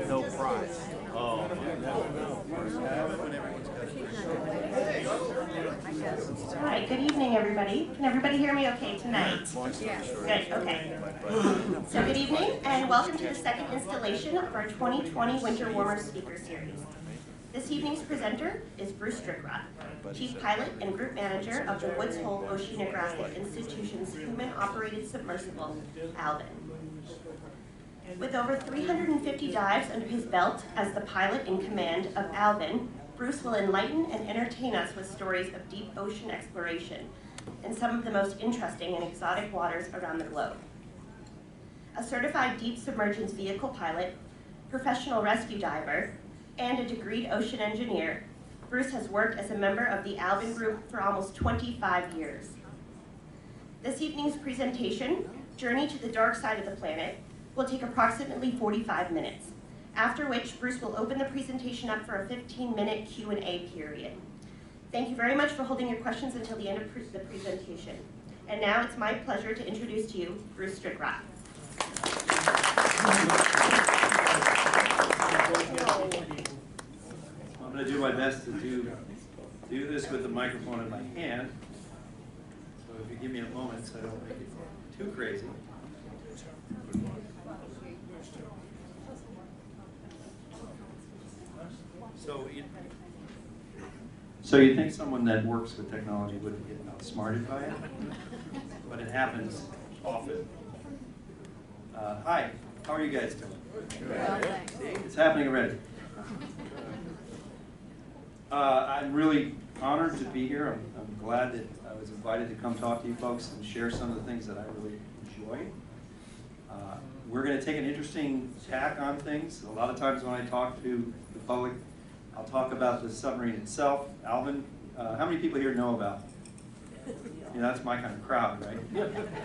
No prize. Oh, All right, good evening, everybody. Can everybody hear me okay tonight? Good, okay. So good evening, and welcome to the second installation of our 2020 Winter Warmer Speaker Series. This evening's presenter is Bruce Strickrott, Chief Pilot and Group Manager of the Woods Hole Oceanographic Institution's human-operated submersible, Alvin. With over 350 dives under his belt as the pilot in command of Alvin, Bruce will enlighten and entertain us with stories of deep ocean exploration in some of the most interesting and exotic waters around the globe. A certified deep submergence vehicle pilot, professional rescue diver, and a degreed ocean engineer, Bruce has worked as a member of the Alvin Group for almost 25 years. This evening's presentation, Journey to the Dark Side of the Planet, will take approximately 45 minutes, after which Bruce will open the presentation up for a 15-minute Q&A period. Thank you very much for holding your questions until the end of the presentation. And now it's my pleasure to introduce to you Bruce Strickrott. I'm going to do my best to do this with the microphone in my hand. So if you give me a moment so I don't make it too crazy. So you think someone that works with technology wouldn't get outsmarted by it? But it happens often. Hi, how are you guys doing? See, it's happening already. I'm really honored to be here. I'm glad that I was invited to come talk to you folks and share some of the things that I really enjoy. We're going to take an interesting tack on things. A lot of times when I talk to the public, I'll talk about the submarine itself. Alvin, how many people here know about it? You know, that's my kind of crowd, right?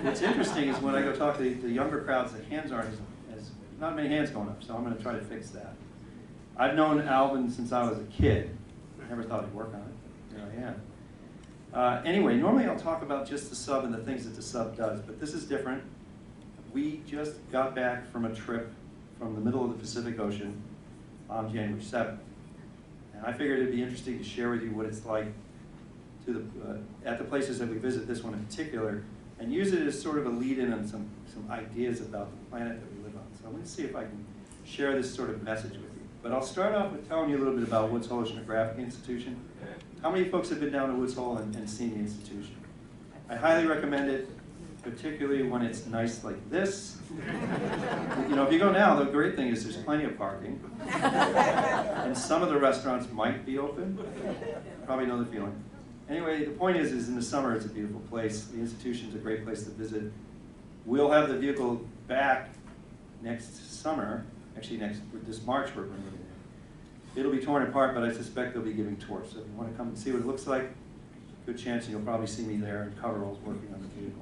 What's interesting is when I go talk to the younger crowds, the hands aren't as not many hands going up, so I'm going to try to fix that. I've known Alvin since I was a kid. I never thought I'd work on it. Here I am. Anyway, normally I'll talk about just the sub and the things that the sub does, but this is different. We just got back from a trip from the middle of the Pacific Ocean on January 7th. And I figured it'd be interesting to share with you what it's like to at the places that we visit, this one in particular, and use it as sort of a lead-in on some ideas about the planet that we live on. So I'm going to see if I can share this sort of message with you. But I'll start off with telling you a little bit about Woods Hole Oceanographic Institution. How many folks have been down to Woods Hole and seen the institution? I highly recommend it, particularly when it's nice like this. You know, if you go now, the great thing is there's plenty of parking. And some of the restaurants might be open. Probably know the feeling. Anyway, the point is in the summer it's a beautiful place. The institution's a great place to visit. We'll have the vehicle back next summer. Actually, this March we're bringing it in. It'll be torn apart, but I suspect they'll be giving tours. So if you want to come and see what it looks like, good chance you'll probably see me there in coveralls working on the vehicle.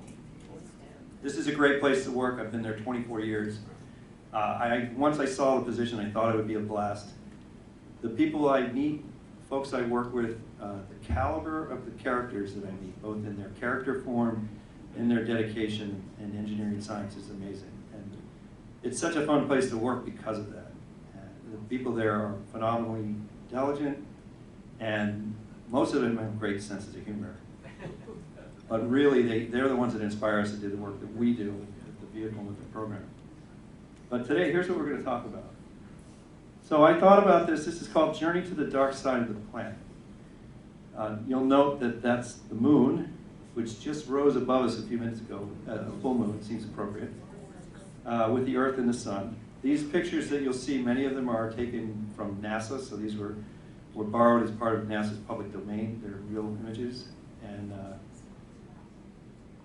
This is a great place to work. I've been there 24 years. Once I saw the position, I thought it would be a blast. The people I meet, folks I work with, the caliber of the characters that I meet, both in their character form, in their dedication, and engineering science is amazing. And it's such a fun place to work because of that. The people there are phenomenally intelligent, and most of them have great senses of humor. But really, they're the ones that inspire us to do the work that we do with the vehicle and with the program. But today, here's what we're going to talk about. So I thought about this. This is called Journey to the Dark Side of the Planet. You'll note that that's the moon, which just rose above us a few minutes ago. A full moon seems appropriate, with the Earth and the sun. These pictures that you'll see, many of them are taken from NASA, so these were borrowed as part of NASA's public domain. They're real images. And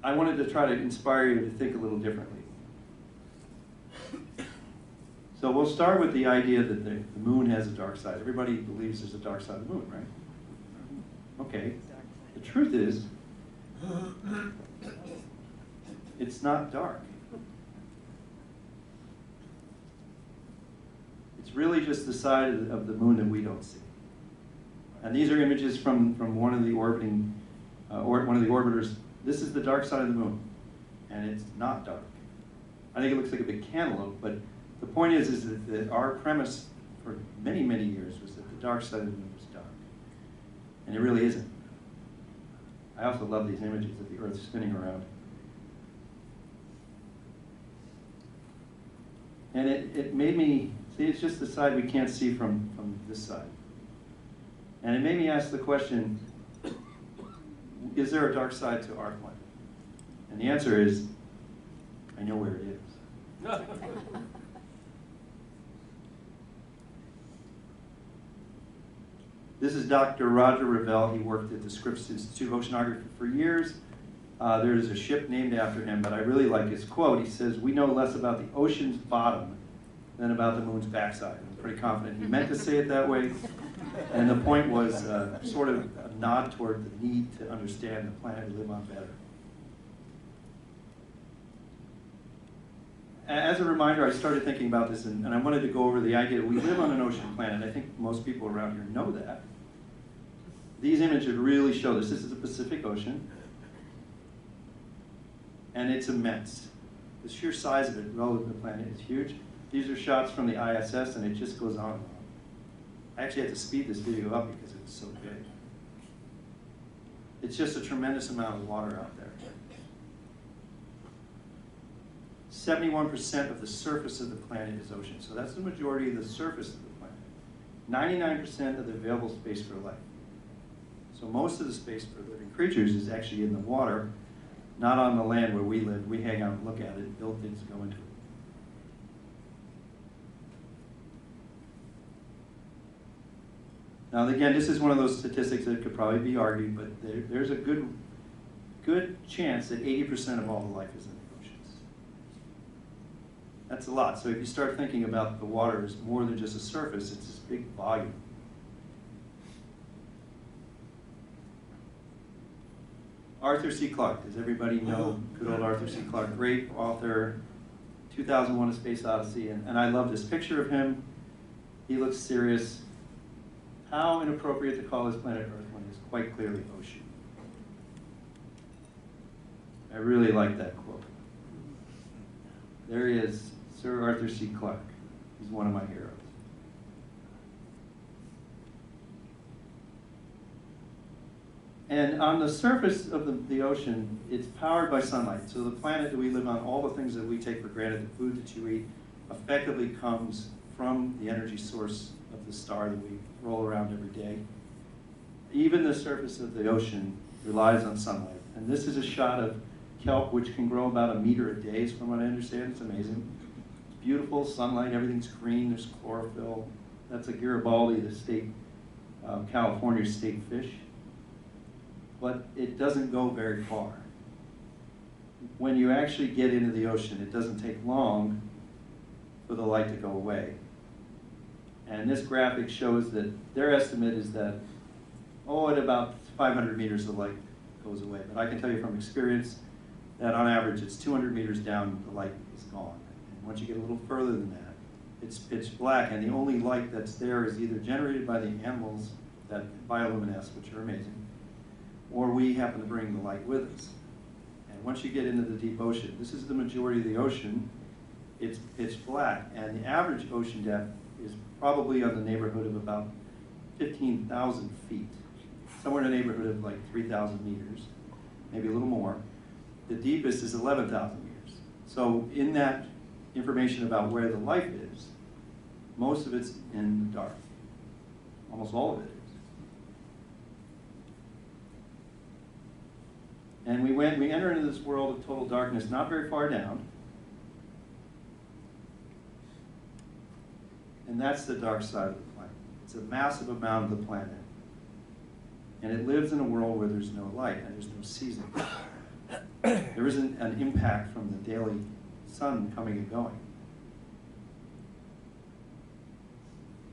I wanted to try to inspire you to think a little differently. So we'll start with the idea that the moon has a dark side. Everybody believes there's a dark side of the moon, right? Okay. The truth is, it's not dark. It's really just the side of the moon that we don't see. And these are images from one of the orbiters. This is the dark side of the moon, and it's not dark. I think it looks like a big cantaloupe, but the point is that our premise for many, many years was that the dark side of the moon was dark. And it really isn't. I also love these images of the Earth spinning around. And it made me, see, it's just the side we can't see from this side. And it made me ask the question, is there a dark side to our planet? And the answer is, I know where it is. This is Dr. Roger Revelle. He worked at the Scripps Institute of Oceanography for years. There is a ship named after him, but I really like his quote. He says, "We know less about the ocean's bottom than about the moon's backside." I'm pretty confident he meant to say it that way. And the point was sort of a nod toward the need to understand the planet we live on better. As a reminder, I started thinking about this, and I wanted to go over the idea that we live on an ocean planet. I think most people around here know that. These images really show this. This is the Pacific Ocean, and it's immense. The sheer size of it relative to the planet is huge. These are shots from the ISS, and it just goes on and on. I actually had to speed this video up because it's so big. It's just a tremendous amount of water out there. 71% of the surface of the planet is ocean, so that's the majority of the surface of the planet. 99% of the available space for life. So most of the space for living creatures is actually in the water, not on the land where we live. We hang out and look at it, build things, go into it. Now again, this is one of those statistics that could probably be argued, but there's a good chance that 80% of all the life is in the oceans. That's a lot. So if you start thinking about the water as more than just a surface, it's this big volume. Arthur C. Clarke, does everybody know good old Arthur C. Clarke? Great author, 2001: A Space Odyssey, and I love this picture of him. He looks serious. How inappropriate to call this planet Earth when it's quite clearly ocean. I really like that quote. There he is, Sir Arthur C. Clarke. He's one of my heroes. And on the surface of the ocean, it's powered by sunlight. So the planet that we live on, all the things that we take for granted, the food that you eat, effectively comes from the energy source of the star that we roll around every day. Even the surface of the ocean relies on sunlight. And this is a shot of kelp, which can grow about 1 meter a day, is from what I understand. It's amazing. It's beautiful, sunlight, everything's green, there's chlorophyll. That's a Garibaldi, the state, California state fish. But it doesn't go very far. When you actually get into the ocean, it doesn't take long for the light to go away. And this graphic shows that their estimate is that, at about 500 meters the light goes away. But I can tell you from experience that on average it's 200 meters down, the light is gone. And once you get a little further than that, it's pitch black, and the only light that's there is either generated by the animals that bioluminesce, which are amazing, or we happen to bring the light with us. And once you get into the deep ocean, this is the majority of the ocean, it's pitch black, and the average ocean depth is probably on the neighborhood of about 15,000 feet, somewhere in the neighborhood of like 3,000 meters, maybe a little more. The deepest is 11,000 meters. So in that information about where the life is, most of it's in the dark. Almost all of it is. And we enter into this world of total darkness not very far down. And that's the dark side of the planet. It's a massive amount of the planet. And it lives in a world where there's no light and there's no season. There isn't an impact from the daily sun coming and going.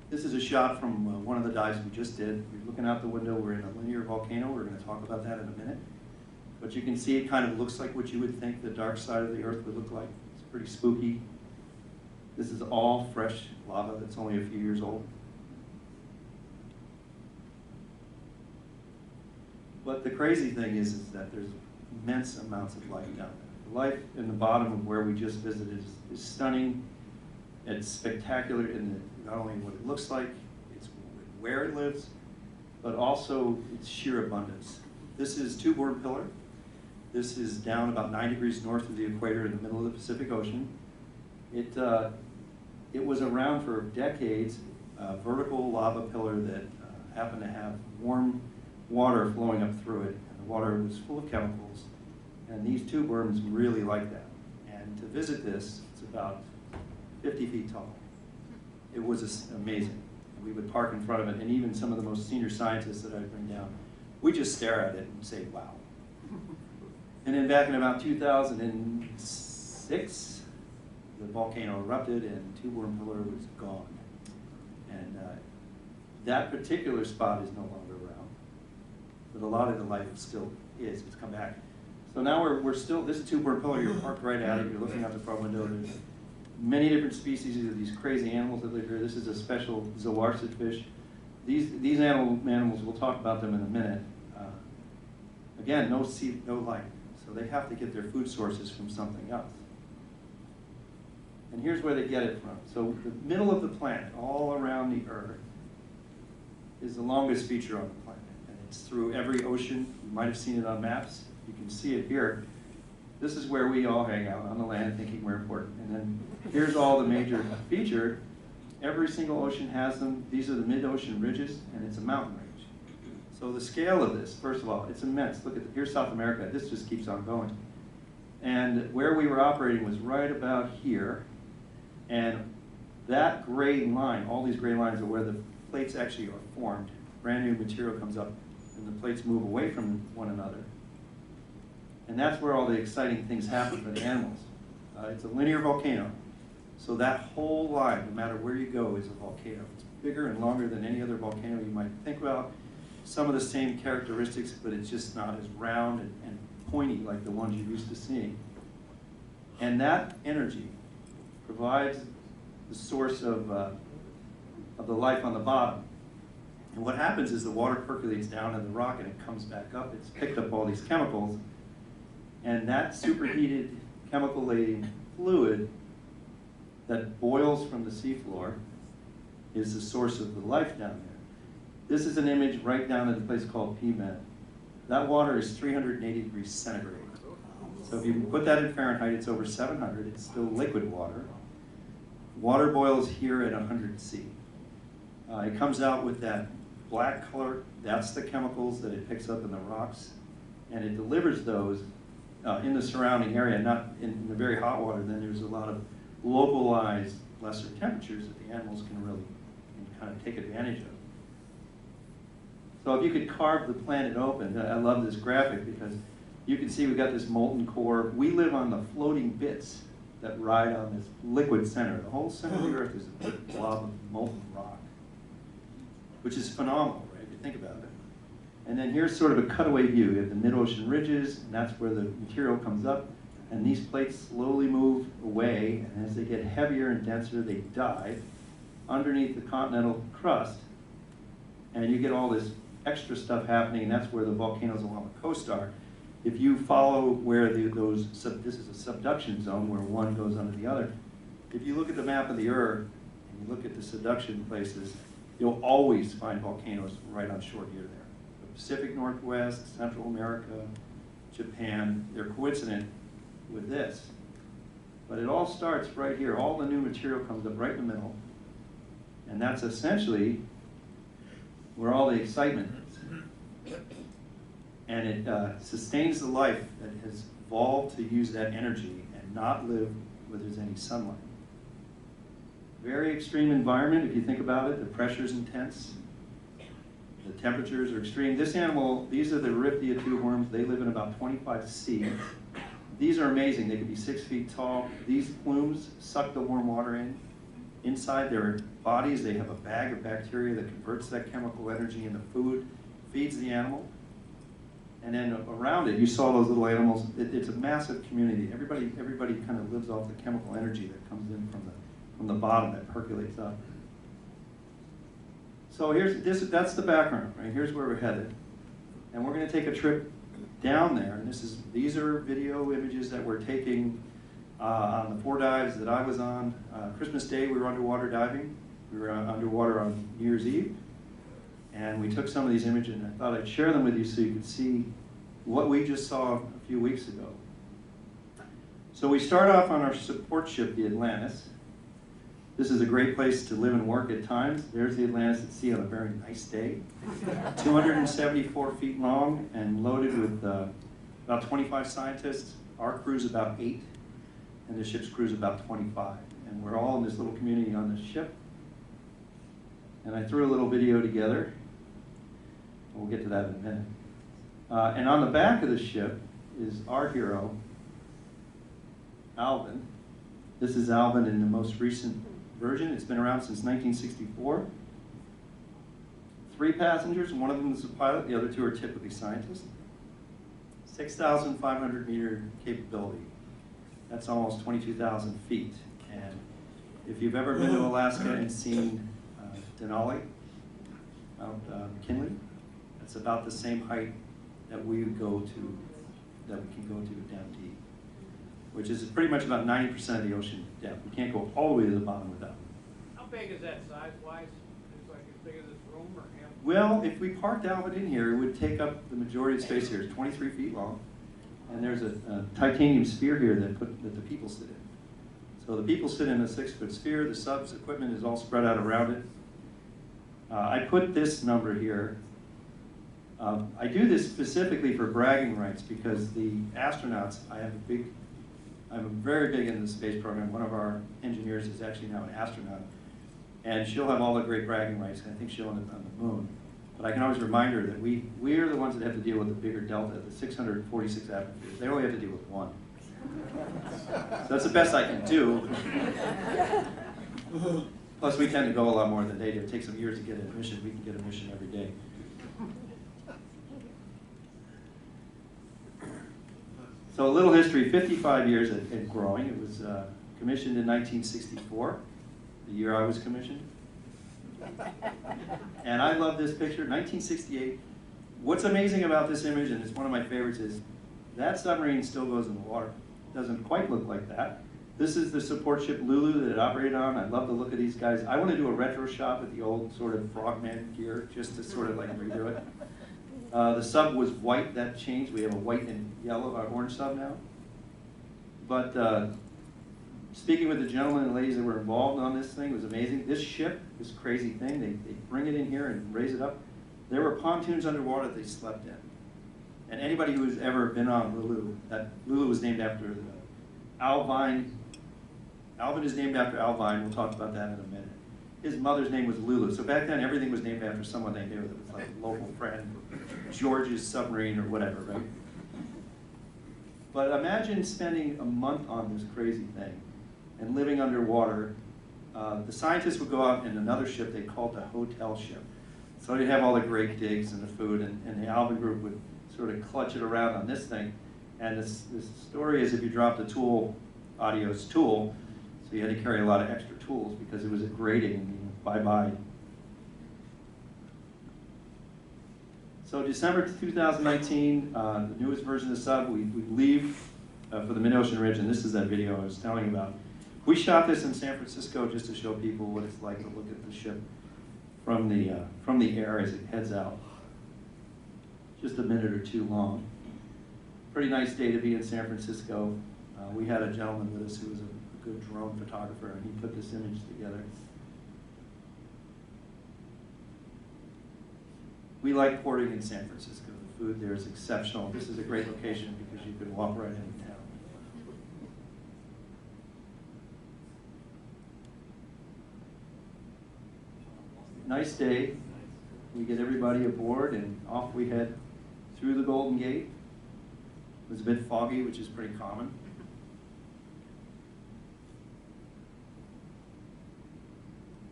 This is a shot from one of the dives we just did. We're looking out the window. We're in a linear volcano. We're going to talk about that in a minute. But you can see it kind of looks like what you would think the dark side of the Earth would look like. It's pretty spooky. This is all fresh lava that's only a few years old. But the crazy thing is that there's immense amounts of light down there. The life in the bottom of where we just visited is stunning. It's spectacular in not only what it looks like, it's where it lives, but also its sheer abundance. This is tube-worm pillar. This is down about 9 degrees north of the equator in the middle of the Pacific Ocean. It was around for decades, a vertical lava pillar that happened to have warm water flowing up through it. And the water was full of chemicals. And these tube worms really like that. And to visit this, it's about 50 feet tall. It was amazing. We would park in front of it, and even some of the most senior scientists that I'd bring down, we just stare at it and say, wow. And then back in about 2006, the volcano erupted and tube-worm pillar was gone. And that particular spot is no longer around, but a lot of the life still is. It's come back. So now we're still, this is tube-worm pillar, you're parked right at it, you're looking out the front window. There's many different species of these crazy animals that live here. This is a special zoarcid fish. These animals, we'll talk about them in a minute. Again, no light. So they have to get their food sources from something else. And here's where they get it from. So the middle of the planet, all around the Earth, is the longest feature on the planet. And it's through every ocean. You might have seen it on maps. You can see it here. This is where we all hang out on the land thinking we're important. And then here's all the major feature. Every single ocean has them. These are the mid-ocean ridges, and it's a mountain range. So the scale of this, first of all, it's immense. Look at here's South America. This just keeps on going. And where we were operating was right about here. And that gray line, all these gray lines are where the plates actually are formed. Brand new material comes up, and the plates move away from one another. And that's where all the exciting things happen for the animals. It's a linear volcano. So that whole line, no matter where you go, is a volcano. It's bigger and longer than any other volcano you might think about. Some of the same characteristics, but it's just not as round and pointy like the ones you're used to seeing. And that energy provides the source of the life on the bottom. And what happens is the water percolates down in the rock and it comes back up. It's picked up all these chemicals. And that superheated chemical-laden fluid that boils from the seafloor is the source of the life down there. This is an image right down at a place called Pima. That water is 380 degrees centigrade. So if you put that in Fahrenheit, it's over 700. It's still liquid water. Water boils here at 100 C. It comes out with that black color. That's the chemicals that it picks up in the rocks. And it delivers those in the surrounding area, not in the very hot water. Then there's a lot of localized lesser temperatures that the animals can really kind of take advantage of. So if you could carve the planet open, I love this graphic because you can see we've got this molten core. We live on the floating bits that ride on this liquid center. The whole center of the Earth is a big blob of molten rock, which is phenomenal, right, if you think about it. And then here's sort of a cutaway view. You have the mid-ocean ridges, and that's where the material comes up. And these plates slowly move away, and as they get heavier and denser, they dive underneath the continental crust. And you get all this extra stuff happening, and that's where the volcanoes along the coast are. If you follow where this is a subduction zone where one goes under the other. If you look at the map of the Earth, and you look at the subduction places, you'll always find volcanoes right on shore near there. The Pacific Northwest, Central America, Japan, they're coincident with this. But it all starts right here. All the new material comes up right in the middle. And that's essentially where all the excitement is. And it sustains the life that has evolved to use that energy and not live where there's any sunlight. Very extreme environment, if you think about it. The pressure's intense. The temperatures are extreme. This animal, these are the Riftia tube worms. They live in about 25 C. These are amazing. They can be 6 feet tall. These plumes suck the warm water in. Inside their bodies, they have a bag of bacteria that converts that chemical energy into food, feeds the animal. And then around it, you saw those little animals. It's a massive community. Everybody kind of lives off the chemical energy that comes in from the bottom that percolates up. So that's the background, right? Here's where we're headed. And we're going to take a trip down there. And these are video images that we're taking On the 4 dives that I was on, Christmas Day we were underwater diving. We were underwater on New Year's Eve. And we took some of these images and I thought I'd share them with you so you could see what we just saw a few weeks ago. So we start off on our support ship, the Atlantis. This is a great place to live and work at times. There's the Atlantis at sea on a very nice day. 274 feet long and loaded with about 25 scientists. Our crew's about 8, and the ship's crew's about 25. And we're all in this little community on the ship. And I threw a little video together. We'll get to that in a minute. And on the back of the ship is our hero, Alvin. This is Alvin in the most recent version. It's been around since 1964. 3 passengers, one of them is a pilot, the other 2 are typically scientists. 6,500 meter capability. That's almost 22,000 feet. And if you've ever been to Alaska and seen Denali, Mount McKinley, that's about the same height that we can go to down deep, which is pretty much about 90% of the ocean depth. We can't go all the way to the bottom without. How big is that size-wise? It's like as big as this room or half? Well, if we parked Alvin in here, it would take up the majority of space here. It's 23 feet long, and there's a titanium sphere here that the people sit in. So the people sit in a 6-foot sphere. The sub's equipment is all spread out around it. I put this number here. I do this specifically for bragging rights because the astronauts, I'm very big into the space program. One of our engineers is actually now an astronaut. And she'll have all the great bragging rights, and I think she'll end up on the moon. But I can always remind her that we are the ones that have to deal with the bigger delta, the 646 atmospheres. They only have to deal with 1. So that's the best I can do. Plus, we tend to go a lot more than they do. It takes them years to get a mission. We can get a mission every day. So a little history, 55 years and growing. It was commissioned in 1964, the year I was commissioned. And I love this picture, 1968. What's amazing about this image, and it's one of my favorites, is that submarine still goes in the water. It doesn't quite look like that. This is the support ship Lulu that it operated on. I love the look of these guys. I want to do a retro shot with the old sort of frogman gear, just to sort of like redo it. The sub was white, that changed. We have a white and yellow, orange sub now. But speaking with the gentlemen and ladies that were involved on this thing, it was amazing. This ship, this crazy thing, they bring it in here and raise it up. There were pontoons underwater that they slept in. And anybody who's ever been on Lulu, that Lulu was named after Alvin. Alvin is named after Alvin. We'll talk about that in a minute. His mother's name was Lulu. So back then, everything was named after someone they knew. That was like a local friend, George's submarine or whatever, right? But imagine spending a month on this crazy thing and living underwater. The scientists would go out in another ship they called the hotel ship. So they'd have all the great digs and the food, and the Alvin group would sort of clutch it around on this thing. And this story is if you dropped a tool, Audio's tool, so you had to carry a lot of extra tools because it was a grading, and, bye-bye. So December 2019, the newest version of the sub, we leave for the mid-ocean ridge, and this is that video I was telling you about. We shot this in San Francisco just to show people what it's like to look at the ship from the air as it heads out. Just a minute or 2 long. Pretty nice day to be in San Francisco. We had a gentleman with us who was a good drone photographer, and he put this image together. We like porting in San Francisco. The food there is exceptional. This is a great location because you can walk right into town. Nice day. We get everybody aboard and off we head through the Golden Gate. It was a bit foggy, which is pretty common.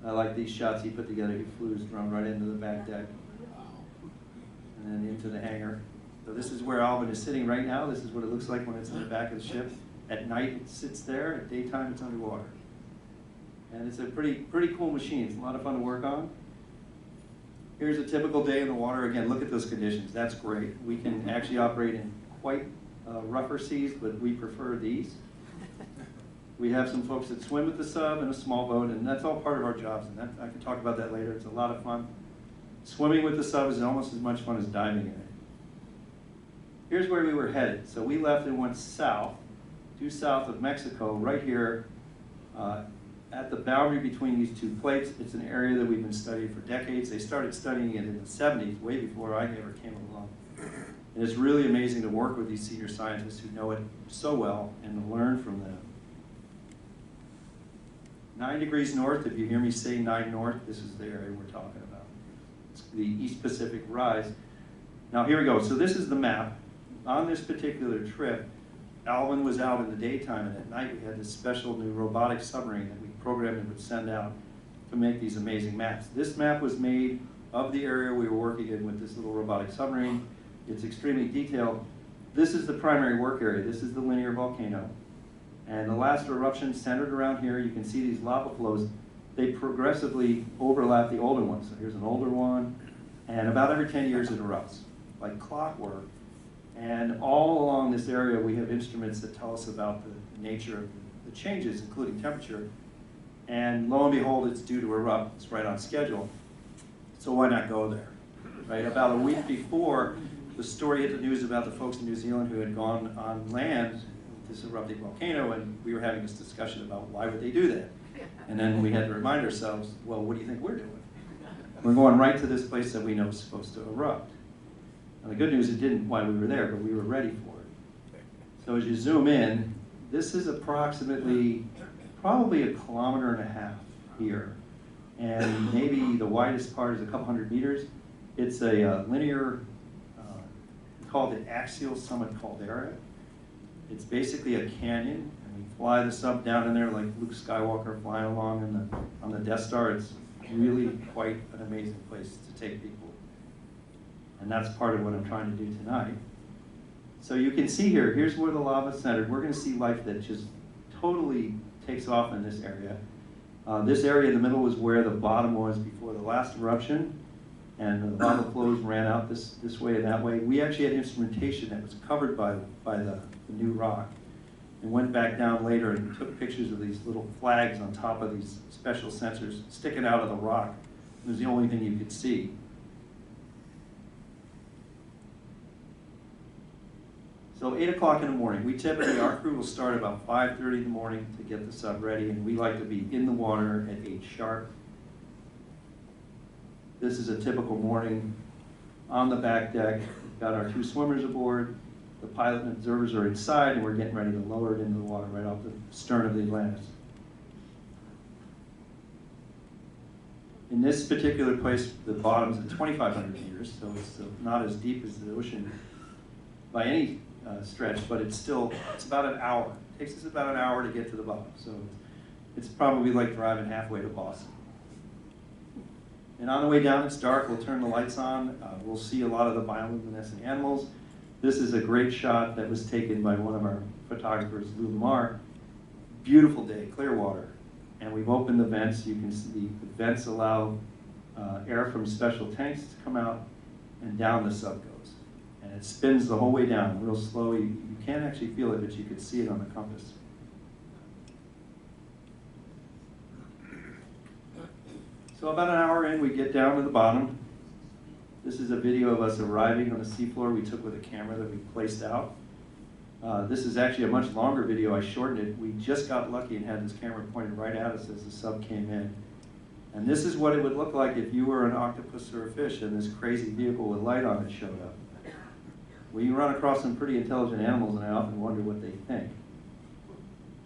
I like these shots he put together. He flew his drone right into the back deck and then into the hangar. So this is where Alvin is sitting right now. This is what it looks like when it's in the back of the ship. At night it sits there, at daytime it's underwater. And it's a pretty cool machine. It's a lot of fun to work on. Here's a typical day in the water. Again, look at those conditions. That's great. We can actually operate in quite rougher seas, but we prefer these. We have some folks that swim with the sub in a small boat, and that's all part of our jobs, and I can talk about that later. It's a lot of fun. Swimming with the sub is almost as much fun as diving in it. Here's where we were headed. So we left and went south, due south of Mexico, right here at the boundary between these two plates. It's an area that we've been studying for decades. They started studying it in the 70s, way before I ever came along. And it's really amazing to work with these senior scientists who know it so well and to learn from them. 9 degrees north, if you hear me say 9 north, this is the area we're talking about. It's the East Pacific Rise. Now here we go. So this is the map. On this particular trip, Alvin was out in the daytime, and at night we had this special new robotic submarine that we programmed and would send out to make these amazing maps. This map was made of the area we were working in with this little robotic submarine. It's extremely detailed. This is the primary work area. This is the linear volcano. And the last eruption centered around here, you can see these lava flows. They progressively overlap the older ones. So here's an older one, and about every 10 years it erupts, like clockwork. And all along this area, we have instruments that tell us about the nature of the changes, including temperature. And lo and behold, it's due to erupt. It's right on schedule. So why not go there? Right? About a week before, the story hit the news about the folks in New Zealand who had gone on land with this erupting volcano, and we were having this discussion about why would they do that. And then we had to remind ourselves, well, what do you think we're doing? We're going right to this place that we know is supposed to erupt. And the good news, it didn't while we were there, but we were ready for it. So as you zoom in, this is approximately, probably 1.5 kilometers here. And maybe the widest part is a couple hundred meters. It's a linear, called the axial summit caldera. It's basically a canyon, and we fly the sub down in there like Luke Skywalker flying along on the Death Star. It's really quite an amazing place to take people. And that's part of what I'm trying to do tonight. So you can see here, here's where the lava centered. We're going to see life that just totally takes off in this area. This area in the middle was where the bottom was before the last eruption, and the lava flows ran out this way and that way. We actually had instrumentation that was covered by the new rock, and went back down later and took pictures of these little flags on top of these special sensors sticking out of the rock. It was the only thing you could see. So 8 o'clock in the morning, our crew will start about 5:30 in the morning to get the sub ready, and we like to be in the water at 8 sharp. This is a typical morning on the back deck. We've got our 2 swimmers aboard. The pilot and observers are inside, and we're getting ready to lower it into the water right off the stern of the Atlantis. In this particular place, the bottom's at 2,500 meters, so it's not as deep as the ocean by any stretch, but it's about an hour. It takes us about an hour to get to the bottom, so it's probably like driving halfway to Boston. And on the way down, it's dark. We'll turn the lights on. We'll see a lot of the bioluminescent animals. This is a great shot that was taken by one of our photographers, Lou Lamar. Beautiful day, clear water. And we've opened the vents. You can see the vents allow air from special tanks to come out, and down the sub goes. And it spins the whole way down, real slow. You can't actually feel it, but you can see it on the compass. So about an hour in, we get down to the bottom. This is a video of us arriving on the seafloor we took with a camera that we placed out. This is actually a much longer video. I shortened it. We just got lucky and had this camera pointed right at us as the sub came in. And this is what it would look like if you were an octopus or a fish and this crazy vehicle with light on it showed up. We run across some pretty intelligent animals, and I often wonder what they think.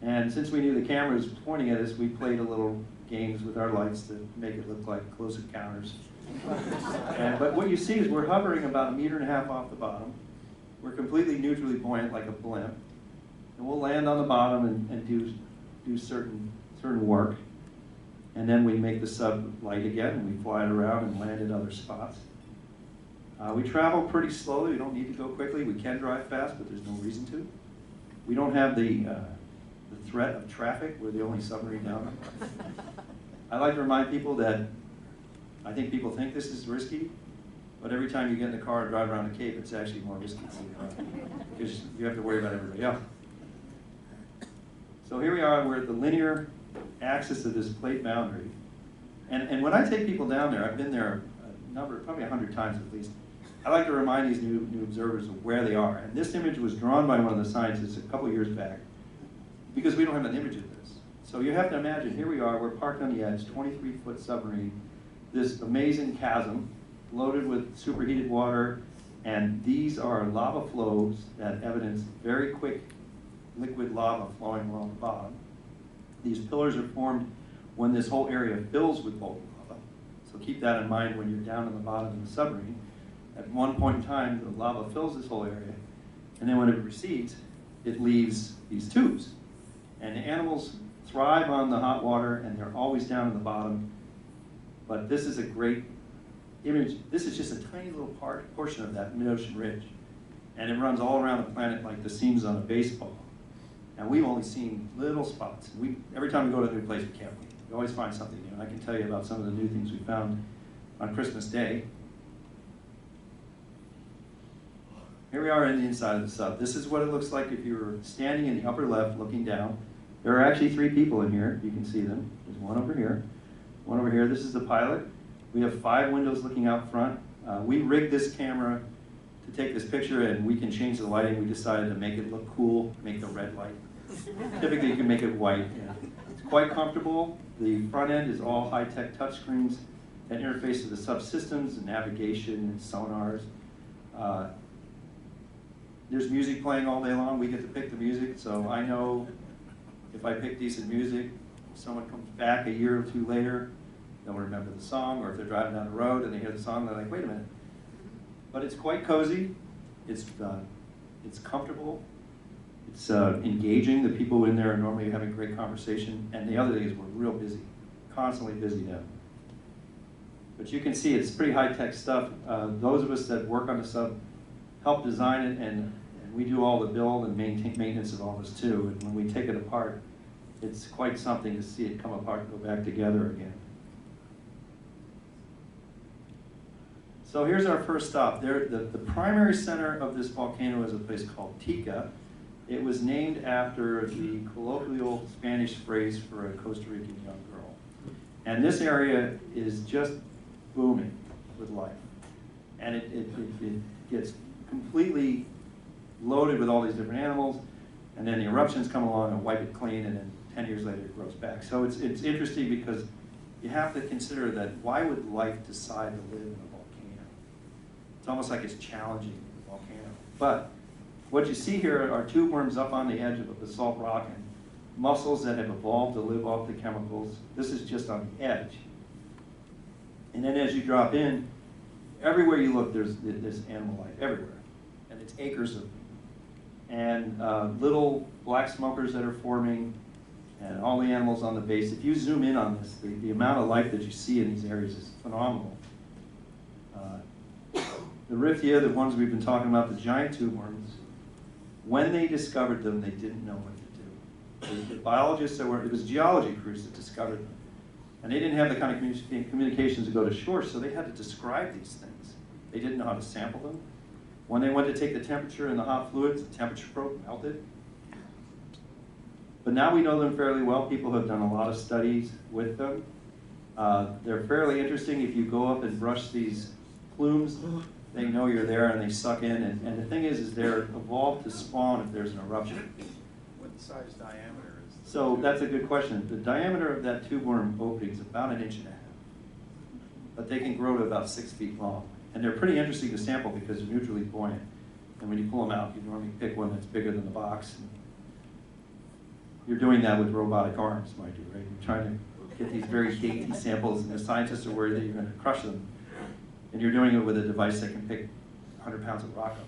And since we knew the camera was pointing at us, we played a little games with our lights to make it look like Close Encounters. But what you see is we're hovering about 1.5 meters off the bottom. We're completely neutrally buoyant like a blimp. And we'll land on the bottom and do certain work. And then we make the sub light again, and we fly it around and land at other spots. We travel pretty slowly. We don't need to go quickly. We can drive fast, but there's no reason to. We don't have the threat of traffic. We're the only submarine down there. I like to remind people that I think people think this is risky, but every time you get in the car and drive around the Cape, it's actually more risky because you have to worry about everybody else. So here we are, we're at the linear axis of this plate boundary. And when I take people down there, I've been there a number, probably 100 times at least, I like to remind these new observers of where they are. And this image was drawn by one of the scientists a couple years back, because we don't have an image of this. So you have to imagine, here we are, we're parked on the edge, 23-foot submarine, this amazing chasm, loaded with superheated water, and these are lava flows that evidence very quick liquid lava flowing along the bottom. These pillars are formed when this whole area fills with molten lava. So keep that in mind when you're down in the bottom of the submarine. At one point in time, the lava fills this whole area, and then when it recedes, it leaves these tubes. And the animals thrive on the hot water, and they're always down in the bottom. But this is a great image. This is just a tiny little portion of that mid-ocean ridge. And it runs all around the planet like the seams on a baseball. And we've only seen little spots. Every time we go to a new place, we can't wait. We always find something new. And I can tell you about some of the new things we found on Christmas Day. Here we are in the inside of the sub. This is what it looks like if you were standing in the upper left looking down. There are actually 3 people in here. You can see them. There's one over here, one over here. This is the pilot. We have 5 windows looking out front. We rigged this camera to take this picture, and we can change the lighting. We decided to make it look cool, make the red light. Typically, you can make it white. Yeah. It's quite comfortable. The front end is all high-tech touchscreens that interface to the subsystems and navigation and sonars. There's music playing all day long. We get to pick the music, so I know if I pick decent music, if someone comes back a year or 2 later, they'll remember the song, or if they're driving down the road and they hear the song, they're like, wait a minute. But it's quite cozy, it's comfortable, it's engaging. The people in there are normally having great conversation, and the other thing is we're real busy, constantly busy now. But you can see it's pretty high-tech stuff. Those of us that work on the sub help design it, and we do all the build and maintenance of all this too. And when we take it apart, it's quite something to see it come apart and go back together again. So here's our first stop. The primary center of this volcano is a place called Tika. It was named after the colloquial Spanish phrase for a Costa Rican young girl. And this area is just booming with life. And it gets completely loaded with all these different animals, and then the eruptions come along and wipe it clean, and then 10 years later it grows back. So it's interesting because you have to consider that why would life decide to live in a volcano? It's almost like it's challenging the volcano. But what you see here are tube worms up on the edge of a basalt rock and mussels that have evolved to live off the chemicals. This is just on the edge. And then as you drop in, everywhere you look, there's animal life, everywhere. And it's acres of them. And little black smokers that are forming, and all the animals on the base. If you zoom in on this, the amount of life that you see in these areas is phenomenal. The Riftia, the ones we've been talking about, the giant tube worms, when they discovered them, they didn't know what to do. The biologists it was geology crews that discovered them. And they didn't have the kind of communications to go to shore, so they had to describe these things. They didn't know how to sample them. When they went to take the temperature in the hot fluids, the temperature probe melted. But now we know them fairly well. People have done a lot of studies with them. They're fairly interesting. If you go up and brush these plumes, they know you're there and they suck in. And the thing is they're evolved to spawn if there's an eruption. What size diameter is? So that's a good question. The diameter of that tube worm opening is about 1.5 inches. But they can grow to about 6 feet long. And they're pretty interesting to sample because they're neutrally buoyant. And when you pull them out, you normally pick one that's bigger than the box. You're doing that with robotic arms, mind you, right? You're trying to get these very dainty samples, and the scientists are worried that you're going to crush them. And you're doing it with a device that can pick 100 pounds of rock up.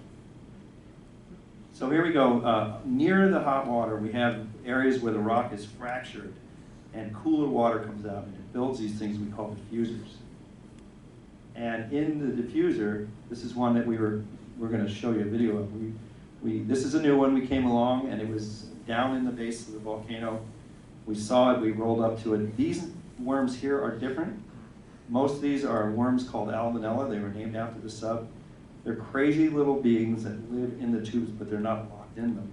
So here we go. Near the hot water, we have areas where the rock is fractured, and cooler water comes out, and it builds these things we call diffusers. And in the diffuser, this is one that we're going to show you a video of. This is a new one. We came along, and it was down in the base of the volcano. We saw it. We rolled up to it. These worms here are different. Most of these are worms called Alvinella. They were named after the sub. They're crazy little beings that live in the tubes, but they're not locked in them.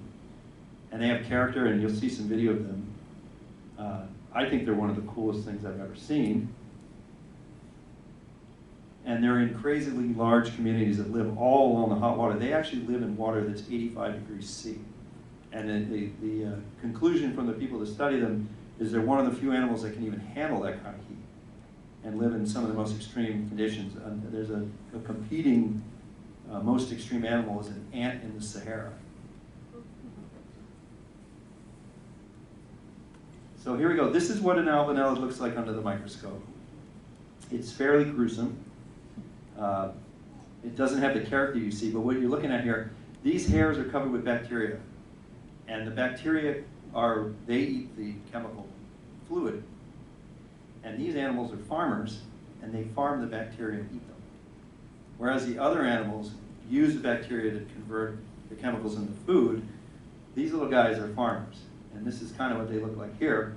And they have character, and you'll see some video of them. I think they're one of the coolest things I've ever seen. And they're in crazily large communities that live all along the hot water. They actually live in water that's 85 degrees C. And the conclusion from the people that study them is they're one of the few animals that can even handle that kind of heat and live in some of the most extreme conditions. There's a competing most extreme animal is an ant in the Sahara. So here we go. This is what an albanella looks like under the microscope. It's fairly gruesome. It doesn't have the character you see, but what you're looking at here, these hairs are covered with bacteria. And the bacteria they eat the chemical fluid. And these animals are farmers, and they farm the bacteria and eat them. Whereas the other animals use the bacteria to convert the chemicals into food, these little guys are farmers. And this is kind of what they look like here.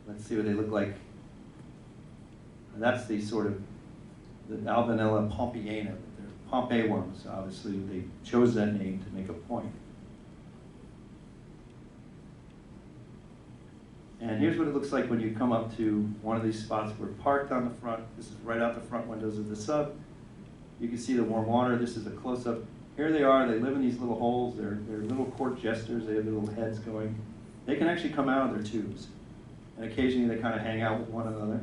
Let's see what they look like. That's the sort of the Albanella pompeiana. They're Pompeii worms, obviously. They chose that name to make a point. And here's what it looks like when you come up to one of these spots. We're parked on the front. This is right out the front windows of the sub. You can see the warm water. This is a close-up. Here they are. They live in these little holes. They're little court jesters. They have little heads going. They can actually come out of their tubes. And occasionally they kind of hang out with one another.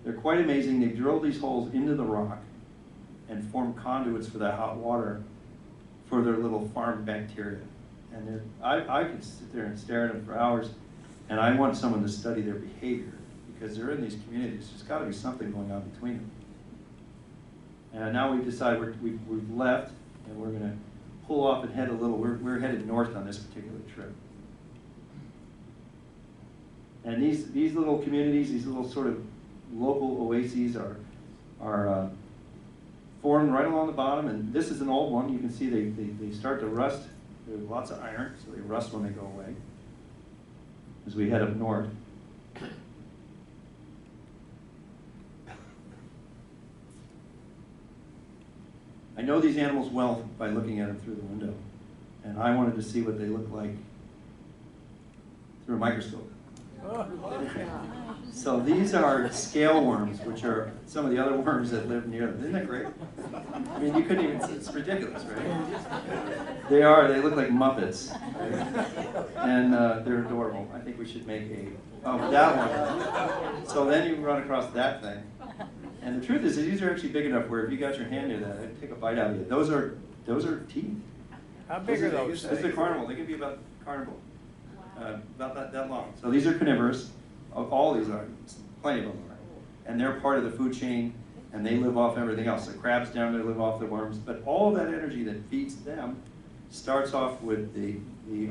They're quite amazing. They drill these holes into the rock and form conduits for that hot water for their little farm bacteria. And I could sit there and stare at them for hours, and I want someone to study their behavior because they're in these communities. There's got to be something going on between them. And now we've decided we've left, and we're going to pull off and head a little. We're headed north on this particular trip. And these little communities, these little sort of local oases are formed right along the bottom, and this is an old one. You can see they start to rust. There's lots of iron, so they rust when they go away as we head up north. I know these animals well by looking at them through the window, and I wanted to see what they look like through a microscope. So these are scale worms, which are some of the other worms that live near them. Isn't that great? I mean, you couldn't even see. It's ridiculous, right? They look like Muppets. Right? And they're adorable. I think we should make that one. So then you run across that thing. And the truth is, these are actually big enough where if you got your hand near that, it'd take a bite out of you. Those are teeth. How big are those? This is a carnival. They can be about carnival. About that long. So these are carnivorous. All these are, plenty of them are. And they're part of the food chain, and they live off everything else. The crabs down there live off the worms, but all of that energy that feeds them starts off with the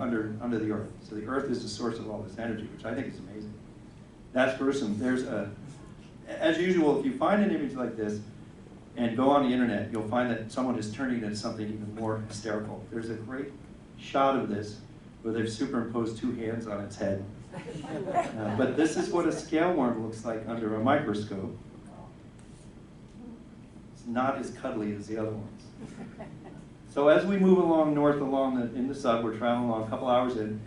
under the earth. So the earth is the source of all this energy, which I think is amazing. That's gruesome. As usual, if you find an image like this and go on the internet, you'll find that someone is turning it into something even more hysterical. There's a great shot of this where they've superimposed two hands on its head. But this is what a scale worm looks like under a microscope. It's not as cuddly as the other ones. So as we move along north in the sub, we're traveling along a couple hours in,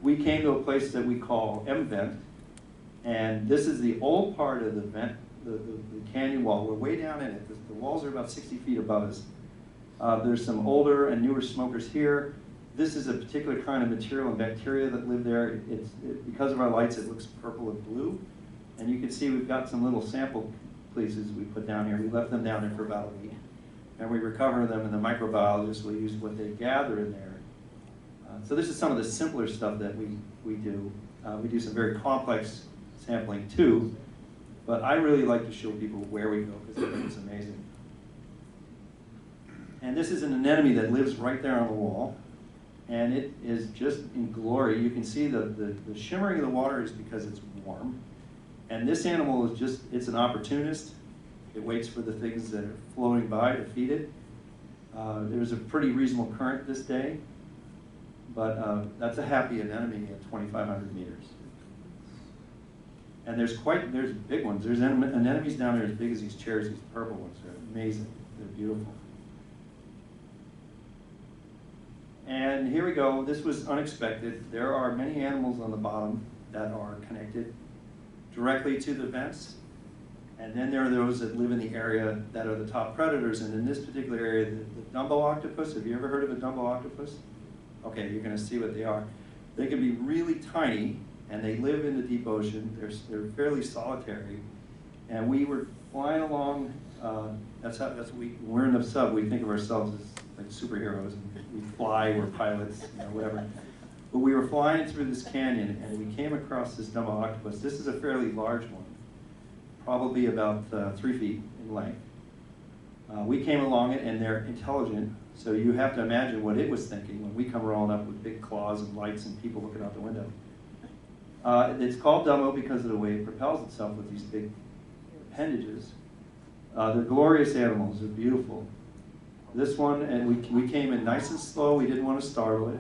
we came to a place that we call M Vent. And this is the old part of the vent, the canyon wall. We're way down in it. The walls are about 60 feet above us. There's some older and newer smokers here. This is a particular kind of material and bacteria that live there. Because of our lights, it looks purple and blue. And you can see we've got some little sample places we put down here. We left them down there for about a week. And we recover them, and the microbiologists will use what they gather in there. So this is some of the simpler stuff that we do. We do some very complex sampling too, but I really like to show people where we go because I think it's amazing. And this is an anemone that lives right there on the wall, and it is just in glory. You can see the shimmering of the water is because it's warm, and this animal is just, it's an opportunist. It waits for the things that are floating by to feed it. There's a pretty reasonable current this day, but that's a happy anemone at 2,500 meters. And there's big ones. There's anemones down there as big as these chairs, these purple ones. They're amazing. They're beautiful. And here we go. This was unexpected. There are many animals on the bottom that are connected directly to the vents. And then there are those that live in the area that are the top predators. And in this particular area, the Dumbo octopus, have you ever heard of a Dumbo octopus? Okay, you're going to see what they are. They can be really tiny, and they live in the deep ocean. They're fairly solitary. And we were flying along. We're in the sub. We think of ourselves as like superheroes. We fly. We're pilots. Whatever. But we were flying through this canyon, and we came across this Dumbo octopus. This is a fairly large one, probably about 3 feet in length. We came along it, and they're intelligent. So you have to imagine what it was thinking when we come rolling up with big claws and lights and people looking out the window. It's called Dumbo because of the way it propels itself with these big appendages. They're glorious animals. They're beautiful. This one, and we came in nice and slow. We didn't want to startle it.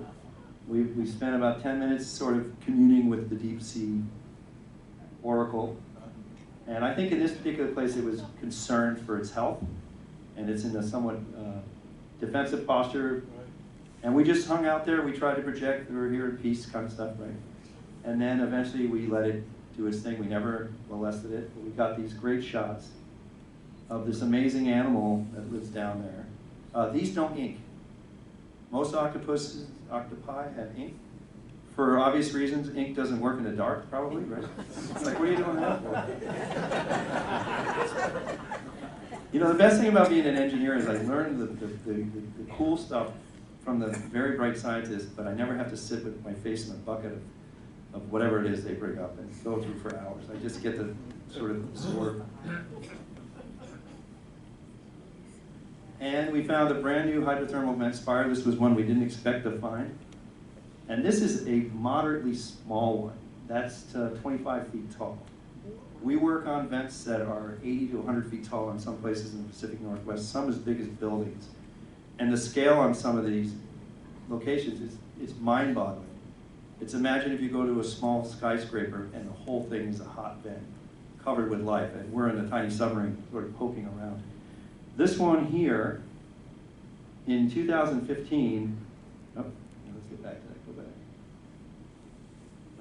We spent about 10 minutes sort of communing with the deep sea oracle. And I think in this particular place it was concerned for its health. And it's in a somewhat defensive posture. And we just hung out there. We tried to project we were here in peace kind of stuff, right? And then eventually we let it do its thing. We never molested it. But we got these great shots of this amazing animal that lives down there. These don't ink. Most octopi have ink. For obvious reasons, ink doesn't work in the dark, probably, right? It's like, what are you doing that for? The best thing about being an engineer is I learned the cool stuff from the very bright scientists, but I never have to sit with my face in a bucket of whatever it is they bring up and go through for hours. I just get to sort of absorb. And we found a brand new hydrothermal vent spire. This was one we didn't expect to find. And this is a moderately small one. That's 25 feet tall. We work on vents that are 80 to 100 feet tall in some places in the Pacific Northwest, some as big as buildings. And the scale on some of these locations is mind-boggling. It's imagine if you go to a small skyscraper and the whole thing is a hot vent covered with life, and we're in a tiny submarine sort of poking around. This one here, in 2015, let's get back to that, go back.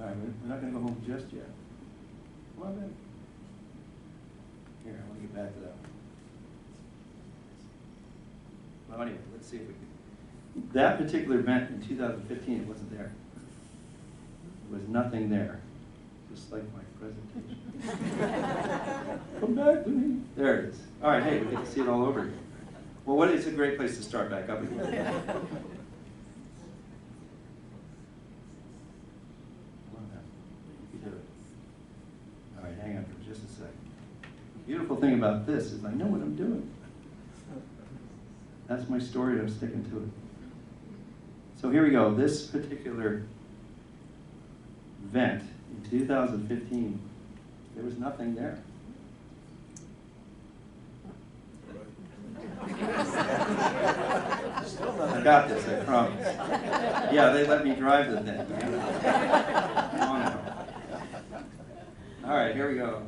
All right, we're not going to go home just yet. Come on back. Here, I want to get back to that one. Well, anyway, let's see if we can. That particular event in 2015, it wasn't there. There was nothing there, just like my presentation. Come back to me. There it is. All right, hey, we get to see it all over again. Well, it's a great place to start back up again. You do it. All right, hang on for just a second. The beautiful thing about this is I know what I'm doing. That's my story. I'm sticking to it. So here we go. This particular vent in 2015, there was nothing there. I got this, I promise. Yeah, they let me drive the thing. All right, here we go.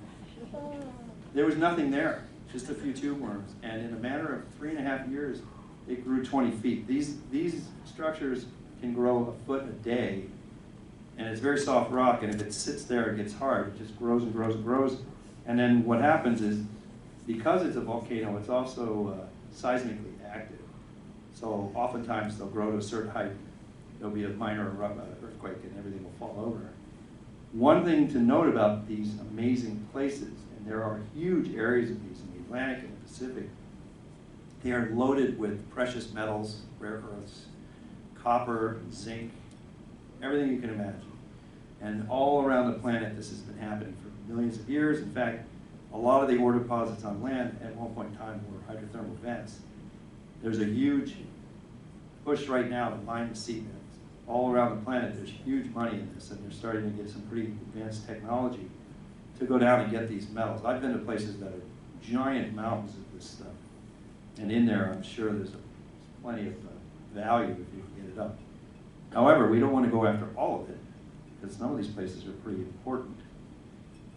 There was nothing there, just a few tube worms. And in a matter of 3.5 years, it grew 20 feet. These structures can grow a foot a day, and it's very soft rock, and if it sits there, it gets hard. It just grows and grows and grows. And then what happens is, because it's a volcano, it's also seismically active. So oftentimes they'll grow to a certain height. There'll be a minor earthquake and everything will fall over. One thing to note about these amazing places, and there are huge areas of these in the Atlantic and the Pacific, they are loaded with precious metals, rare earths, copper, zinc, everything you can imagine. And all around the planet this has been happening for millions of years. In fact, a lot of the ore deposits on land at one point in time were hydrothermal vents. There's a huge push right now to mine the seabeds. All around the planet, there's huge money in this, and they're starting to get some pretty advanced technology to go down and get these metals. I've been to places that are giant mountains of this stuff. And in there, I'm sure there's plenty of value if you can get it up. However, we don't want to go after all of it, because some of these places are pretty important.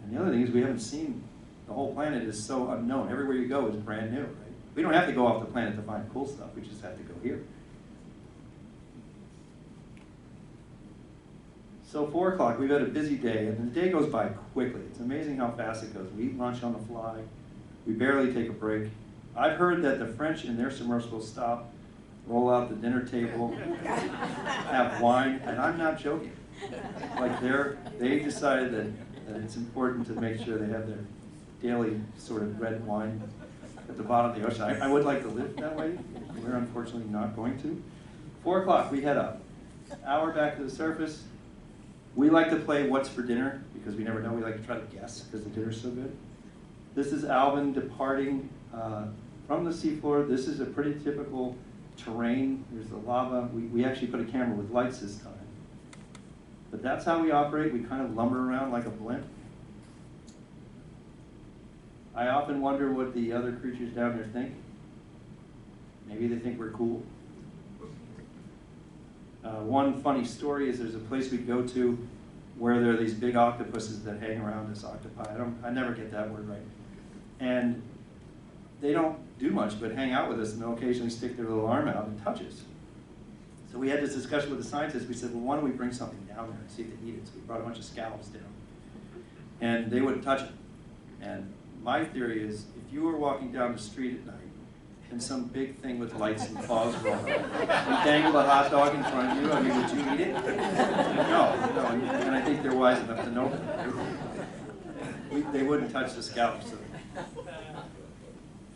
And the other thing is we haven't seen, the whole planet is so unknown. Everywhere you go is brand new, right? We don't have to go off the planet to find cool stuff. We just have to go here. So 4 o'clock, we've had a busy day, and the day goes by quickly. It's amazing how fast it goes. We eat lunch on the fly. We barely take a break. I've heard that the French in their submersibles stop, roll out the dinner table, have wine, and I'm not joking. Like they decided that it's important to make sure they have their daily sort of red wine at the bottom of the ocean. I would like to live that way. We're unfortunately not going to. 4 o'clock, we head up. Hour back to the surface. We like to play what's for dinner because we never know. We like to try to guess because the dinner's so good. This is Alvin departing from the seafloor. This is a pretty typical terrain. There's the lava. We actually put a camera with lights this time. But that's how we operate. We kind of lumber around like a blimp. I often wonder what the other creatures down there think. Maybe they think we're cool. One funny story is there's a place we go to where there are these big octopuses that hang around us, octopi. I never get that word right. And they don't do much but hang out with us, and they'll occasionally stick their little arm out and touch us. So we had this discussion with the scientists. We said, well, why don't we bring something down there and see if they eat it? So we brought a bunch of scallops down. And they wouldn't touch it. And my theory is, if you were walking down the street at night, and some big thing with lights and claws roll up, and dangled a hot dog in front of you, I mean, would you eat it? No, and I think they're wise enough to know that. They wouldn't touch the scallops. So.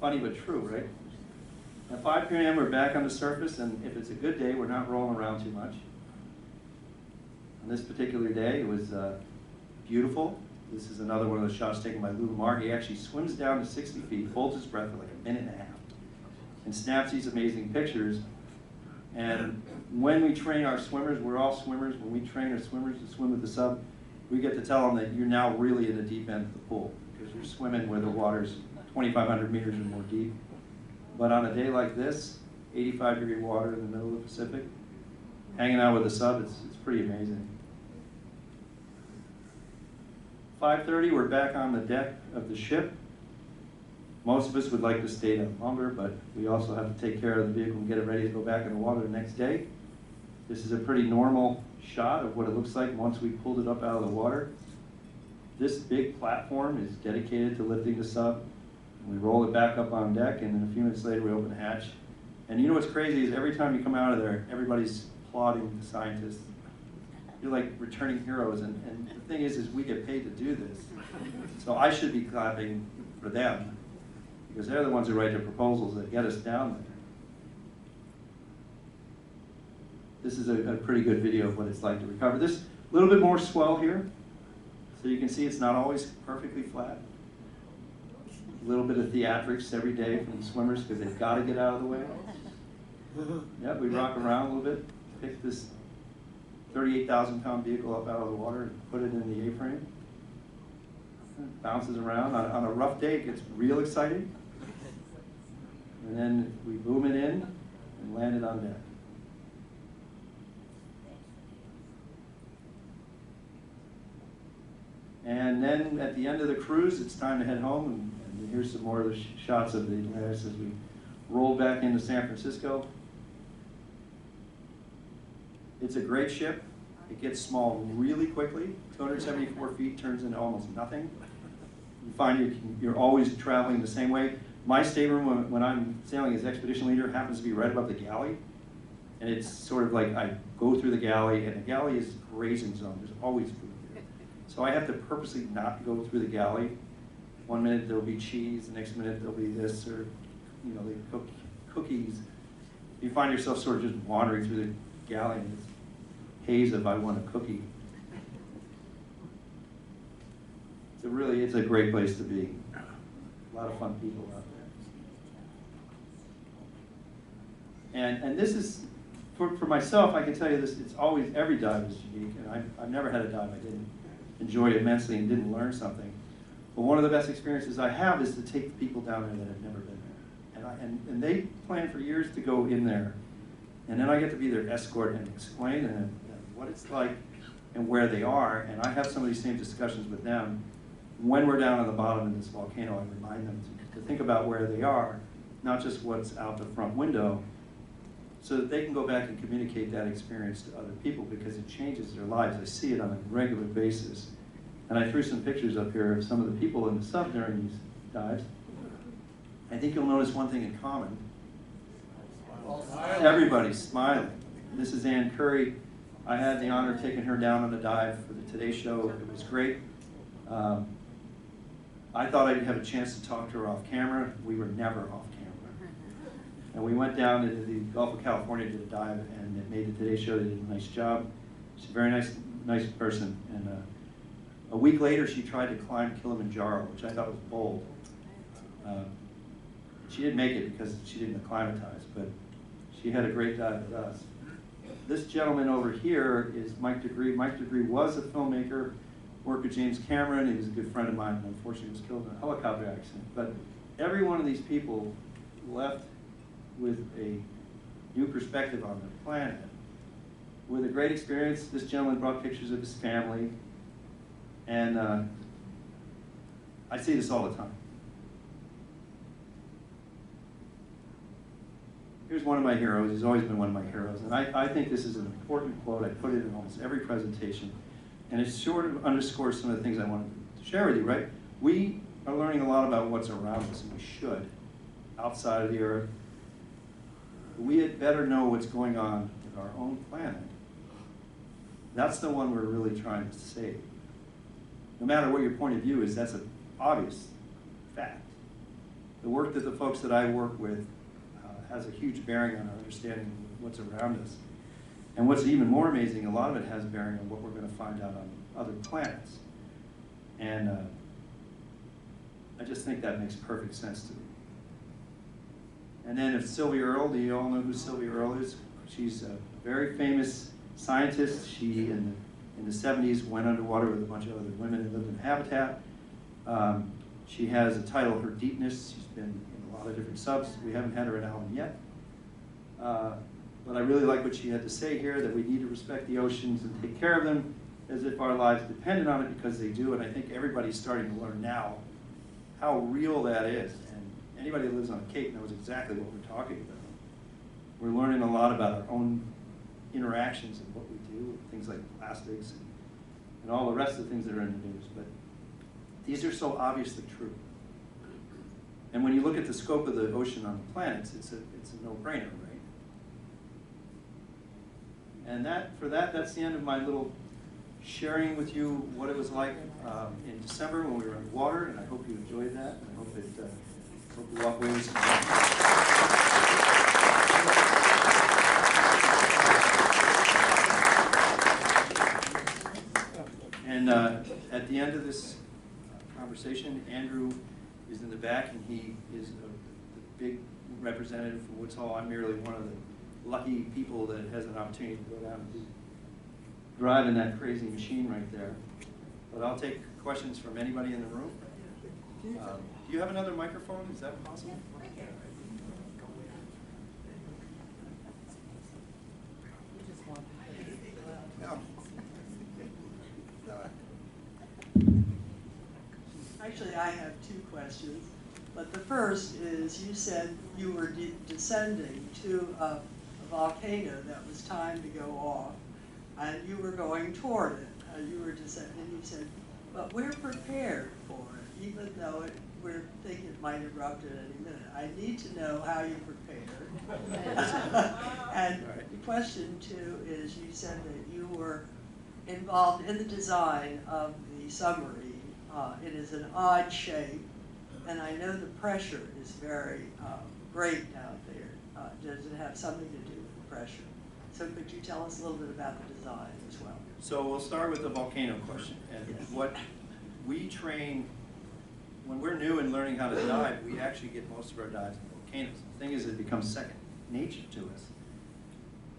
Funny but true, right? At 5 p.m. we're back on the surface, and if it's a good day, we're not rolling around too much. On this particular day, it was beautiful. This is another one of those shots taken by Lou Lamar. He actually swims down to 60 feet, holds his breath for like a minute and a half, and snaps these amazing pictures. And when we train our swimmers, we're all swimmers, when we train our swimmers to swim with the sub, we get to tell them that you're now really in the deep end of the pool, because you're swimming where the water's 2,500 meters or more deep. But on a day like this, 85-degree water in the middle of the Pacific, hanging out with the sub, it's pretty amazing. 5:30, we're back on the deck of the ship. Most of us would like to stay down longer, but we also have to take care of the vehicle and get it ready to go back in the water the next day. This is a pretty normal shot of what it looks like once we pulled it up out of the water. This big platform is dedicated to lifting the sub. We roll it back up on deck, and then a few minutes later we open the hatch. And you know what's crazy is every time you come out of there, everybody's applauding the scientists. You're like returning heroes, and the thing is we get paid to do this. So I should be clapping for them, because they're the ones who write the proposals that get us down there. This is a pretty good video of what it's like to recover. This a little bit more swell here, so you can see it's not always perfectly flat. A little bit of theatrics every day from the swimmers, because they've got to get out of the way. Yeah, we rock around a little bit, pick this 38,000-pound vehicle up out of the water and put it in the A-frame. It bounces around. On a rough day, it gets real exciting. And then we boom it in and land it on deck. And then at the end of the cruise, it's time to head home. And here's some more of the shots of the Atlantis as we roll back into San Francisco. It's a great ship. It gets small really quickly. 274 feet turns into almost nothing. You find you're always traveling the same way. My stateroom, when I'm sailing as expedition leader, happens to be right above the galley. And it's sort of like I go through the galley, and the galley is a grazing zone. There's always food there. So I have to purposely not go through the galley. One minute there'll be cheese, the next minute there'll be this, or they cook cookies. You find yourself sort of just wandering through the galley in this haze of I want a cookie. It's a great place to be. A lot of fun people out there. And this is, for myself, I can tell you this, it's always, every dive is unique, and I've never had a dive I didn't enjoy immensely and didn't learn something. But one of the best experiences I have is to take people down there that have never been there. And they plan for years to go in there. And then I get to be their escort and explain to them what it's like and where they are. And I have some of these same discussions with them. When we're down on the bottom of this volcano, I remind them to think about where they are, not just what's out the front window. so that they can go back and communicate that experience to other people, because it changes their lives. I see it on a regular basis. And I threw some pictures up here of some of the people in the sub during these dives. I think you'll notice one thing in common. Everybody's smiling. This is Ann Curry. I had the honor of taking her down on a dive for the Today Show. It was great. I thought I'd have a chance to talk to her off camera. We were never off camera. And we went down into the Gulf of California to dive, and it made the Today Show. They did a nice job. She's a very nice person. And a week later, she tried to climb Kilimanjaro, which I thought was bold. She didn't make it because she didn't acclimatize, but she had a great dive with us. This gentleman over here is Mike Degree. Mike Degree was a filmmaker, worked with James Cameron. He was a good friend of mine, and unfortunately was killed in a helicopter accident. But every one of these people left with a new perspective on the planet, with a great experience. This gentleman brought pictures of his family, and I see this all the time. Here's one of my heroes. He's always been one of my heroes. And I think this is an important quote. I put it in almost every presentation. And it sort of underscores some of the things I wanted to share with you, right? We are learning a lot about what's around us, and we should, outside of the Earth. We had better know what's going on with our own planet. That's the one we're really trying to save. No matter what your point of view is, that's an obvious fact. The work that the folks that I work with has a huge bearing on our understanding of what's around us. And what's even more amazing, a lot of it has bearing on what we're going to find out on other planets. And I just think that makes perfect sense to me. And then if Sylvia Earle, do you all know who Sylvia Earle is? She's a very famous scientist. She, in the 70s, went underwater with a bunch of other women and lived in habitat. She has a title, Her Deepness. She's been in a lot of different subs. We haven't had her in album yet. But I really like what she had to say here, that we need to respect the oceans and take care of them as if our lives depended on it, because they do. And I think everybody's starting to learn now how real that is. And anybody who lives on a cape knows exactly what we're talking about. We're learning a lot about our own interactions and what we do, with things like plastics and all the rest of the things that are in the news. But these are so obviously true. And when you look at the scope of the ocean on the planets, it's a no-brainer, right? And that's the end of my little sharing with you what it was like in December when we were in the water, and I hope you enjoyed that, and I hope you walk away with some. And at the end of this conversation, Andrew is in the back, and he is the big representative for Woods Hole. I'm merely one of the lucky people that has an opportunity to go down and drive in that crazy machine right there. But I'll take questions from anybody in the room. Do you have another microphone? Is that possible? Actually, I have two questions. But the first is, you said you were descending to a volcano that was timed to go off, and you were going toward it. You were descending, and you said, but we're prepared for it, even though we're thinking it might erupt at any minute. I need to know how you prepared. And the question two is, you said that you were involved in the design of the submarine. It is an odd shape, and I know the pressure is very great out there. Does it have something to do with the pressure? So could you tell us a little bit about the design as well? So we'll start with the volcano question. And yes. What we train, when we're new and learning how to dive, we actually get most of our dives in volcanoes. The thing is, it becomes second nature to us,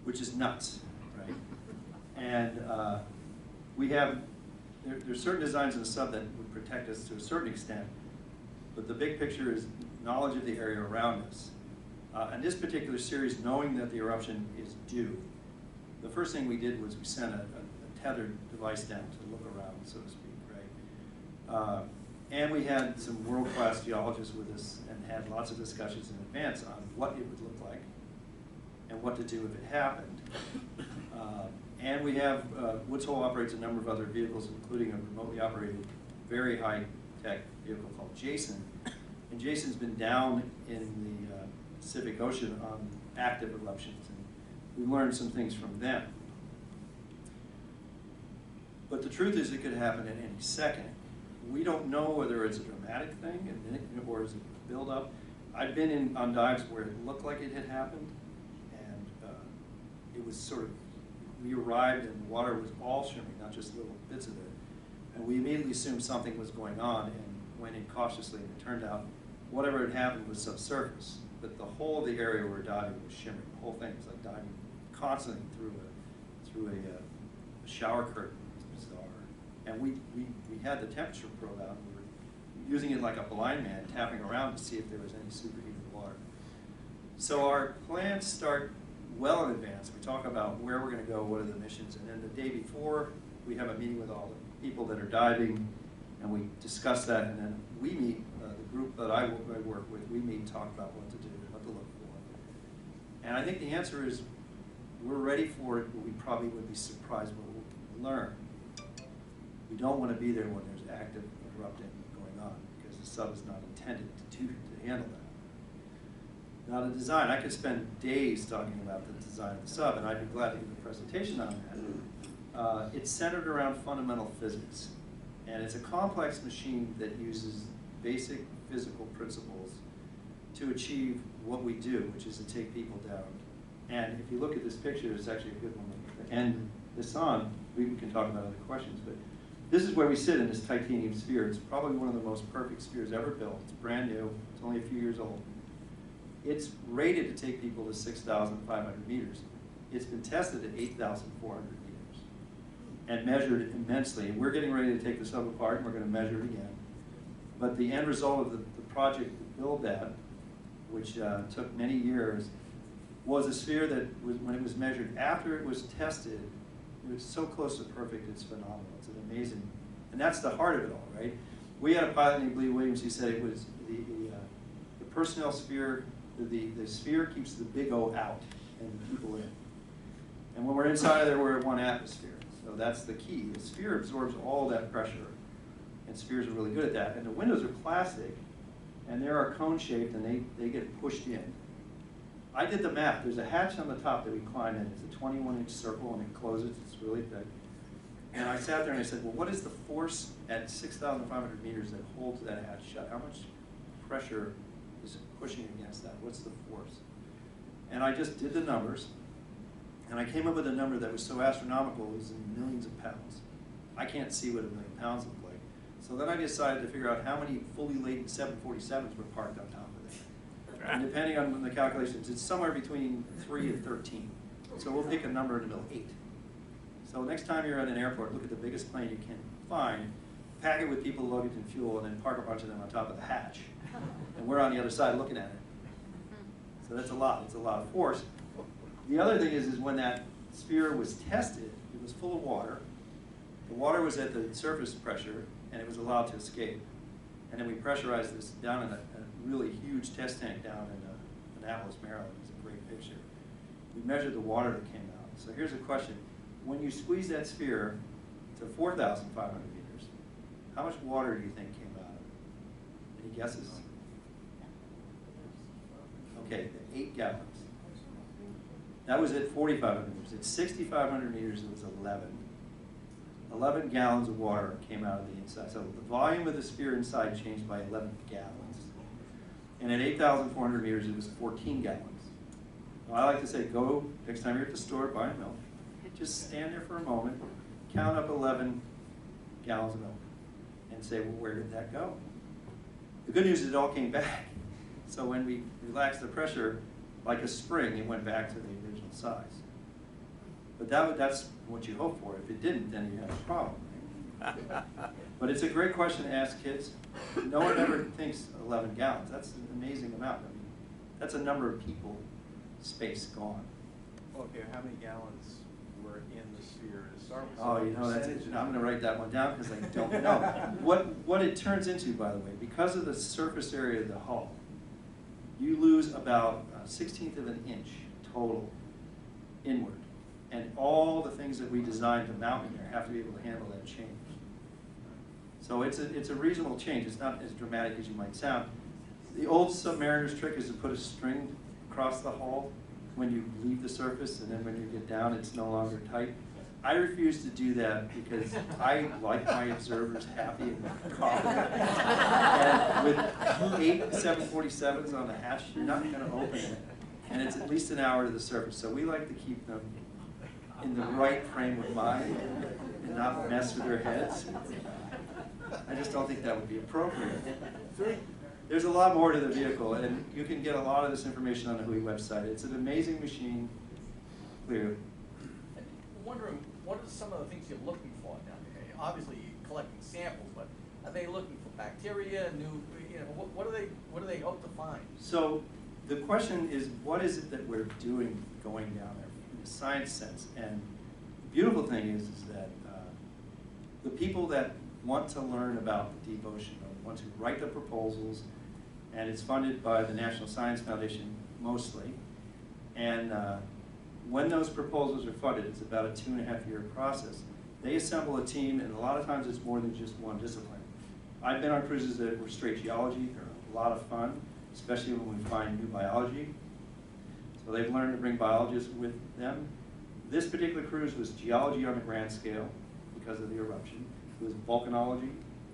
which is nuts, right? And we have, there's certain designs in the sub that would protect us to a certain extent, but the big picture is knowledge of the area around us. In this particular series, knowing that the eruption is due, the first thing we did was we sent a tethered device down to look around, so to speak, right? And we had some world-class geologists with us and had lots of discussions in advance on what it would look like and what to do if it happened. And we have, Woods Hole operates a number of other vehicles, including a remotely operated, very high-tech vehicle called Jason. And Jason's been down in the Pacific Ocean on active eruptions, and we learned some things from them. But the truth is it could happen at any second. We don't know whether it's a dramatic thing or is it a build-up. I've been on dives where it looked like it had happened, and it was sort of, we arrived and the water was all shimmering, not just little bits of it. And we immediately assumed something was going on and went in cautiously, and it turned out whatever had happened was subsurface. But the whole of the area where we're diving was shimmering. The whole thing was like diving constantly through a shower curtain. It was bizarre. And we had the temperature probe out, and we were using it like a blind man, tapping around to see if there was any superheated water. So our plans start well in advance. We talk about where we're going to go, what are the missions, and then the day before, we have a meeting with all the people that are diving, and we discuss that, and then we meet, the group that I work with, we meet and talk about what to do, what to look for. And I think the answer is, we're ready for it, but we probably would be surprised what we'll learn. We don't want to be there when there's active erupting going on, because the sub is not intended to handle that. Now the design, I could spend days talking about the design of the sub, and I'd be glad to give a presentation on that. It's centered around fundamental physics, and it's a complex machine that uses basic physical principles to achieve what we do, which is to take people down. And if you look at this picture, it's actually a good one to end this on. We can talk about other questions, but this is where we sit in this titanium sphere. It's probably one of the most perfect spheres ever built. It's brand new. It's only a few years old. It's rated to take people to 6,500 meters. It's been tested at 8,400 meters and measured immensely. And we're getting ready to take the sub apart, and we're going to measure it again. But the end result of the project to build that, which took many years, was a sphere that, when it was measured after it was tested, it was so close to perfect, it's phenomenal. It's an amazing, and that's the heart of it all, right? We had a pilot named Lee Williams who said it was the personnel sphere, the sphere keeps the big O out and the people in. And when we're inside of there, we're at 1 atmosphere. So that's the key. The sphere absorbs all that pressure, and spheres are really good at that. And the windows are plastic, and they are cone-shaped, and they get pushed in. I did the math. There's a hatch on the top that we climb in. It's a 21-inch circle, and it closes. It's really thick. And I sat there and I said, well, what is the force at 6,500 meters that holds that hatch shut? How much pressure is pushing against that? What's the force? And I just did the numbers, and I came up with a number that was so astronomical, it was in millions of pounds. I can't see what 1 million pounds look like. So then I decided to figure out how many fully laden 747s were parked on top of it. And depending on the calculations, it's somewhere between 3 and 13. So we'll pick a number in the middle, 8. So next time you're at an airport, look at the biggest plane you can find, pack it with people loaded in fuel, and then park a bunch of them on top of the hatch. And we're on the other side looking at it. So that's a lot. It's a lot of force. The other thing is when that sphere was tested, it was full of water. The water was at the surface pressure, and it was allowed to escape. And then we pressurized this down in a really huge test tank down in Annapolis, Maryland. It's a great picture. We measured the water that came out. So here's a question. When you squeeze that sphere to 4,500 meters, how much water do you think came out of it? Any guesses? Okay, 8 gallons. That was at 4,500 meters. At 6,500 meters, it was 11. 11 gallons of water came out of the inside. So the volume of the sphere inside changed by 11 gallons. And at 8,400 meters, it was 14 gallons. Now, I like to say, go, next time you're at the store, buy milk. Just stand there for a moment, count up 11 gallons of milk, and say, well, where did that go? The good news is it all came back. So when we relaxed the pressure, like a spring, it went back to the original size. But that's what you hope for. If it didn't, then you have a problem. Right? But it's a great question to ask kids. No one ever thinks 11 gallons. That's an amazing amount. I mean, that's a number of people, space gone. Okay, how many gallons were in the sphere to start with? Oh, you know, that's it. I'm going to write that one down because I don't know. What it turns into, by the way, because of the surface area of the hull, you lose about 1/16 of an inch total inward. And all the things that we designed to mount in there have to be able to handle that change. So it's a reasonable change. It's not as dramatic as you might sound. The old submariner's trick is to put a string across the hull when you leave the surface, and then when you get down, it's no longer tight. I refuse to do that because I like my observers happy and confident. And with 8 747s on the hatch, you're not going to open it. And it's at least an hour to the surface. So we like to keep them in the right frame of mind and not mess with their heads. I just don't think that would be appropriate. There's a lot more to the vehicle, and you can get a lot of this information on the Hui website. It's an amazing machine, clearly. I'm wondering, what are some of the things you're looking for down there? Obviously, you're collecting samples, but are they looking for bacteria, what do they hope to find? So the question is, what is it that we're doing going down there in the science sense? And the beautiful thing is that the people that want to learn about the deep ocean are the ones who write the proposals, and it's funded by the National Science Foundation mostly. And when those proposals are funded, it's about a 2.5-year process. They assemble a team, and a lot of times it's more than just one discipline. I've been on cruises that were straight geology. They're a lot of fun, especially when we find new biology. So they've learned to bring biologists with them. This particular cruise was geology on a grand scale because of the eruption. It was volcanology.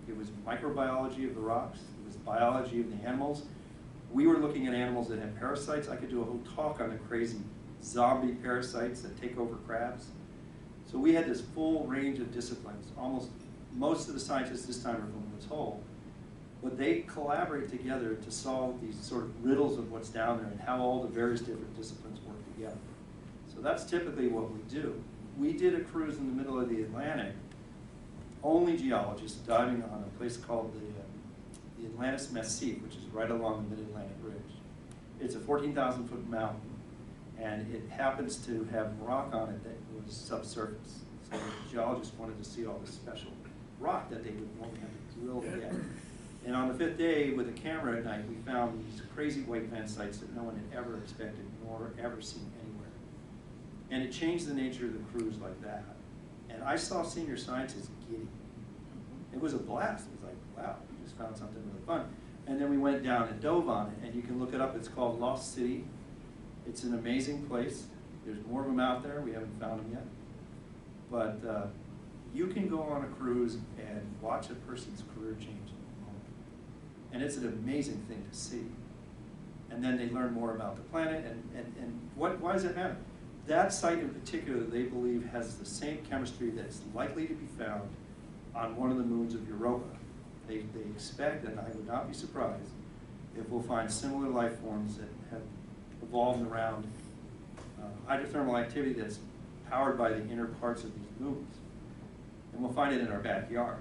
It was microbiology of the rocks. It was biology of the animals. We were looking at animals that have parasites. I could do a whole talk on the crazy zombie parasites that take over crabs. So we had this full range of disciplines. Almost most of the scientists this time are from Woods Hole, but they collaborate together to solve these sort of riddles of what's down there and how all the various different disciplines work together. So that's typically what we do. We did a cruise in the middle of the Atlantic, only geologists diving on a place called the Atlantis Massif, which is right along the Mid-Atlantic Ridge. It's a 14,000-foot mountain, and it happens to have rock on it that was subsurface. So the geologists wanted to see all this special rock that they would only have to drill to get. And on the 5th day, with a camera at night, we found these crazy white fan sites that no one had ever expected nor ever seen anywhere. And it changed the nature of the cruise like that. And I saw senior scientists giddy. It was a blast. It was like, wow, we just found something really fun. And then we went down and dove on it, and you can look it up. It's called Lost City. It's an amazing place. There's more of them out there. We haven't found them yet. But you can go on a cruise and watch a person's career change in a moment. And it's an amazing thing to see. And then they learn more about the planet, and why does it matter? That site in particular, they believe, has the same chemistry that's likely to be found on one of the moons of Europa. They expect, and I would not be surprised, if we'll find similar life forms that have evolved around hydrothermal activity that's powered by the inner parts of these moons. And we'll find it in our backyard.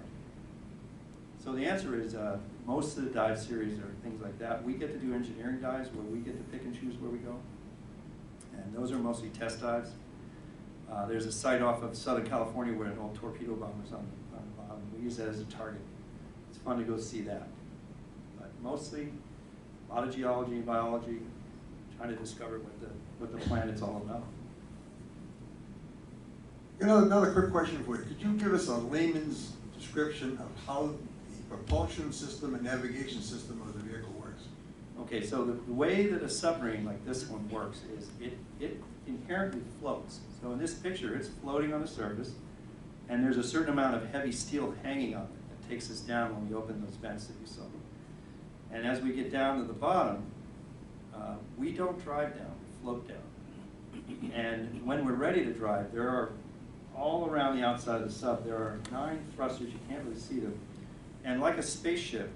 So the answer is most of the dive series are things like that. We get to do engineering dives where we get to pick and choose where we go. And those are mostly test dives. There's a site off of Southern California where an old torpedo bomber's on the bottom. We use that as a target. It's fun to go see that. But mostly, a lot of geology and biology, trying to discover what the planet's all about. Another quick question for you. Could you give us a layman's description of how the propulsion system and navigation system of the vehicle works? Okay, so the way that a submarine like this one works is it inherently floats. So in this picture, it's floating on the surface, and there's a certain amount of heavy steel hanging on it that takes us down when we open those vents that you saw. And as we get down to the bottom, we don't drive down, we float down. And when we're ready to drive, there are, all around the outside of the sub, there are 9 thrusters, you can't really see them. And like a spaceship,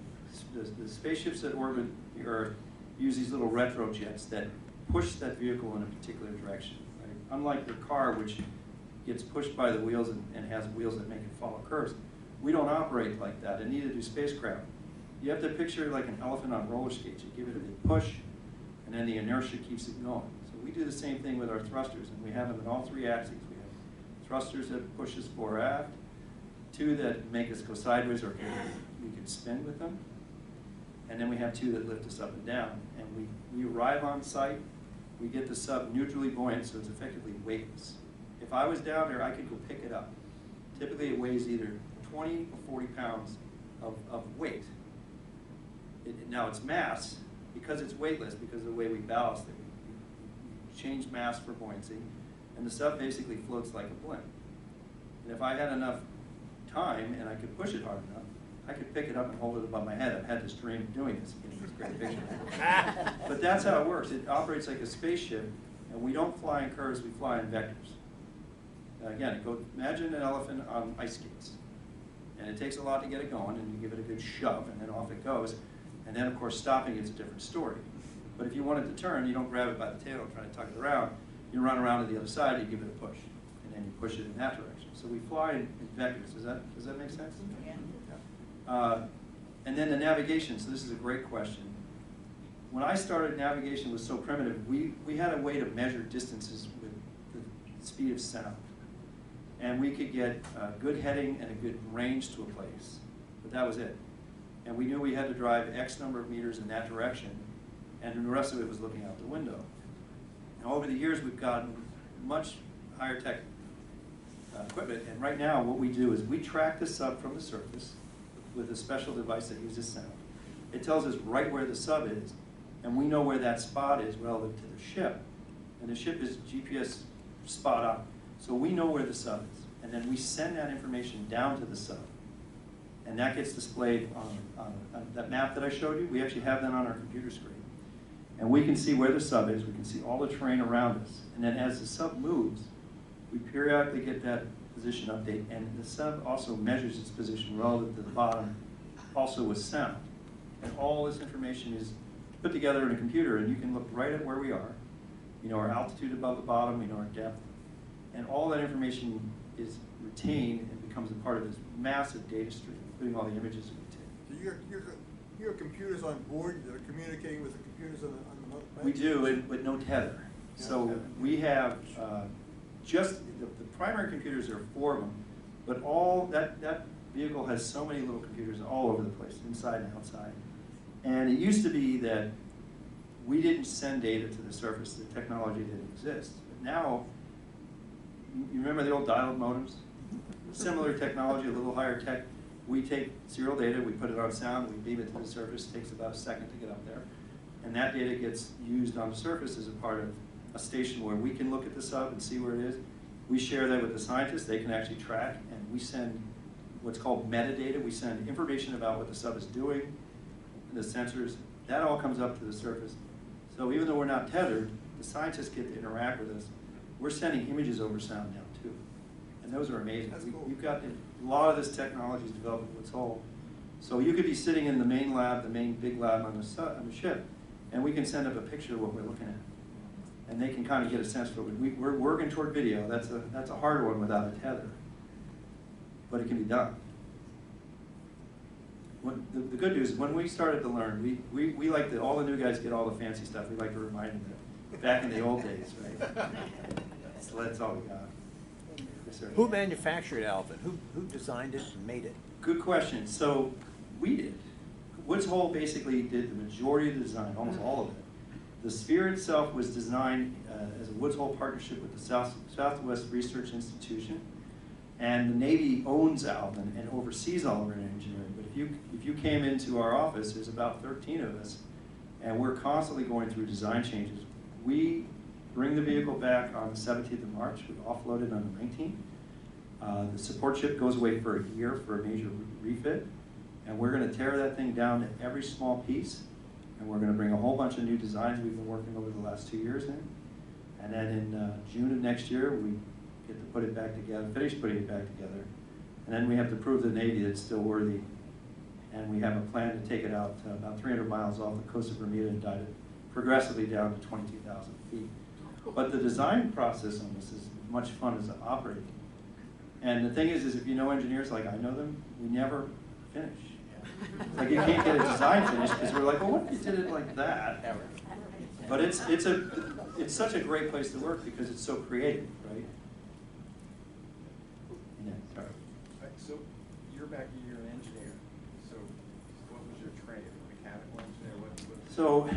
the spaceships that orbit the Earth use these little retrojets that push that vehicle in a particular direction. Right? Unlike your car, which gets pushed by the wheels and has wheels that make it follow curves, we don't operate like that, and neither do spacecraft. You have to picture it like an elephant on roller skates. You give it a big push, and then the inertia keeps it going. So we do the same thing with our thrusters, and we have them in all 3 axes. We have thrusters that push us fore aft, 2 that make us go sideways or we can spin with them, and then we have 2 that lift us up and down. And we arrive on site, we get the sub neutrally buoyant, so it's effectively weightless. If I was down there, I could go pick it up. Typically it weighs either 20 or 40 pounds of weight. Now its mass, because it's weightless, because of the way we ballast it, we change mass for buoyancy, and the sub basically floats like a blimp. And if I had enough time and I could push it hard enough, I could pick it up and hold it above my head. I've had this dream of doing this, getting this great picture. But that's how it works. It operates like a spaceship, and we don't fly in curves, we fly in vectors. Again, imagine an elephant on ice skates. And it takes a lot to get it going, and you give it a good shove, and then off it goes. And then, of course, stopping it's a different story. But if you want it to turn, you don't grab it by the tail and try to tug it around. You run around to the other side, you give it a push, and then you push it in that direction. So we fly in vectors. Does that make sense? Yeah. And then the navigation. So this is a great question. When I started, navigation was so primitive. We had a way to measure distances with the speed of sound. And we could get a good heading and a good range to a place, but that was it. And we knew we had to drive X number of meters in that direction, and the rest of it was looking out the window. Now, over the years, we've gotten much higher tech equipment, and right now what we do is we track the sub from the surface with a special device that uses sound. It tells us right where the sub is, and we know where that spot is relative to the ship. And the ship is GPS spot on. So we know where the sub is, and then we send that information down to the sub. And that gets displayed on that map that I showed you. We actually have that on our computer screen. And we can see where the sub is, we can see all the terrain around us. And then as the sub moves, we periodically get that position update, and the sub also measures its position relative to the bottom, also with sound. And all this information is put together in a computer, and you can look right at where we are. You know our altitude above the bottom, we know our depth. And all that information is retained and becomes a part of this massive data stream, including all the images that we take. So you have computers on board that are communicating with the computers on the plane? We do, but no tether. So we have just the primary computers. There are 4 of them, but all that vehicle has so many little computers all over the place, inside and outside. And it used to be that we didn't send data to the surface. The technology didn't exist. But now, you remember the old dial-up modems? Similar technology, a little higher tech. We take serial data, we put it on sound, we beam it to the surface. It takes about a second to get up there. And that data gets used on the surface as a part of a station where we can look at the sub and see where it is. We share that with the scientists. They can actually track, and we send what's called metadata. We send information about what the sub is doing, the sensors. That all comes up to the surface. So even though we're not tethered, the scientists get to interact with us. We're sending images over sound now too, and those are amazing. We've got a lot of this technology is developed in Woods Hole. So you could be sitting in the main lab, the main big lab on the ship, and we can send up a picture of what we're looking at, and they can kind of get a sense for it. We're working toward video. That's a hard one without a tether, but it can be done. The good news is when we started to learn, we like all the new guys get all the fancy stuff. We like to remind them that back in the old days, right? So that's all we got. Yes, sir. Who manufactured Elephant? Who designed it and made it? Good question. So we did. Woods Hole basically did the majority of the design, almost all of it. The sphere itself was designed as a Woods Hole partnership with the Southwest Research Institution, and the Navy owns Alvin and oversees all of our engineering. But if you came into our office, there's about 13 of us, and we're constantly going through design changes. We bring the vehicle back on the 17th of March. We offload it on the 19th. The support ship goes away for a year for a major refit, and we're going to tear that thing down to every small piece, and we're going to bring a whole bunch of new designs we've been working over the last 2 years in. And then in June of next year, we get to put it back together, finish putting it back together, and then we have to prove to the Navy that it's still worthy. And we have a plan to take it out about 300 miles off the coast of Bermuda and dive it progressively down to 22,000 feet. But the design process on this is as much fun as operating. And the thing is if you know engineers like I know them, we never finish. Like you can't get a design finished because we're like, well, what if you did it like that? But it's such a great place to work because it's so creative, right? Yeah, sorry. Right, so you're an engineer. So what was your training? Mechanical engineer? So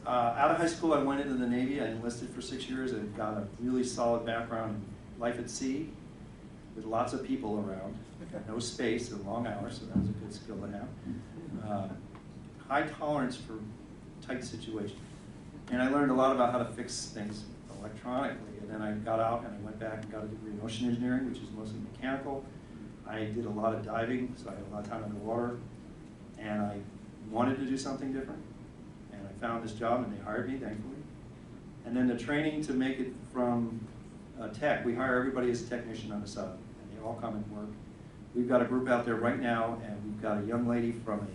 Out of high school, I went into the Navy. I enlisted for 6 years and got a really solid background in life at sea with lots of people around. No space and long hours, so that was a good skill to have. High tolerance for tight situations. And I learned a lot about how to fix things electronically. And then I got out and I went back and got a degree in ocean engineering, which is mostly mechanical. I did a lot of diving, so I had a lot of time underwater. And I wanted to do something different. And I found this job and they hired me, thankfully. And then the training to make it from tech, we hire everybody as a technician on the sub, and they all come and work. We've got a group out there right now, and we've got a young lady from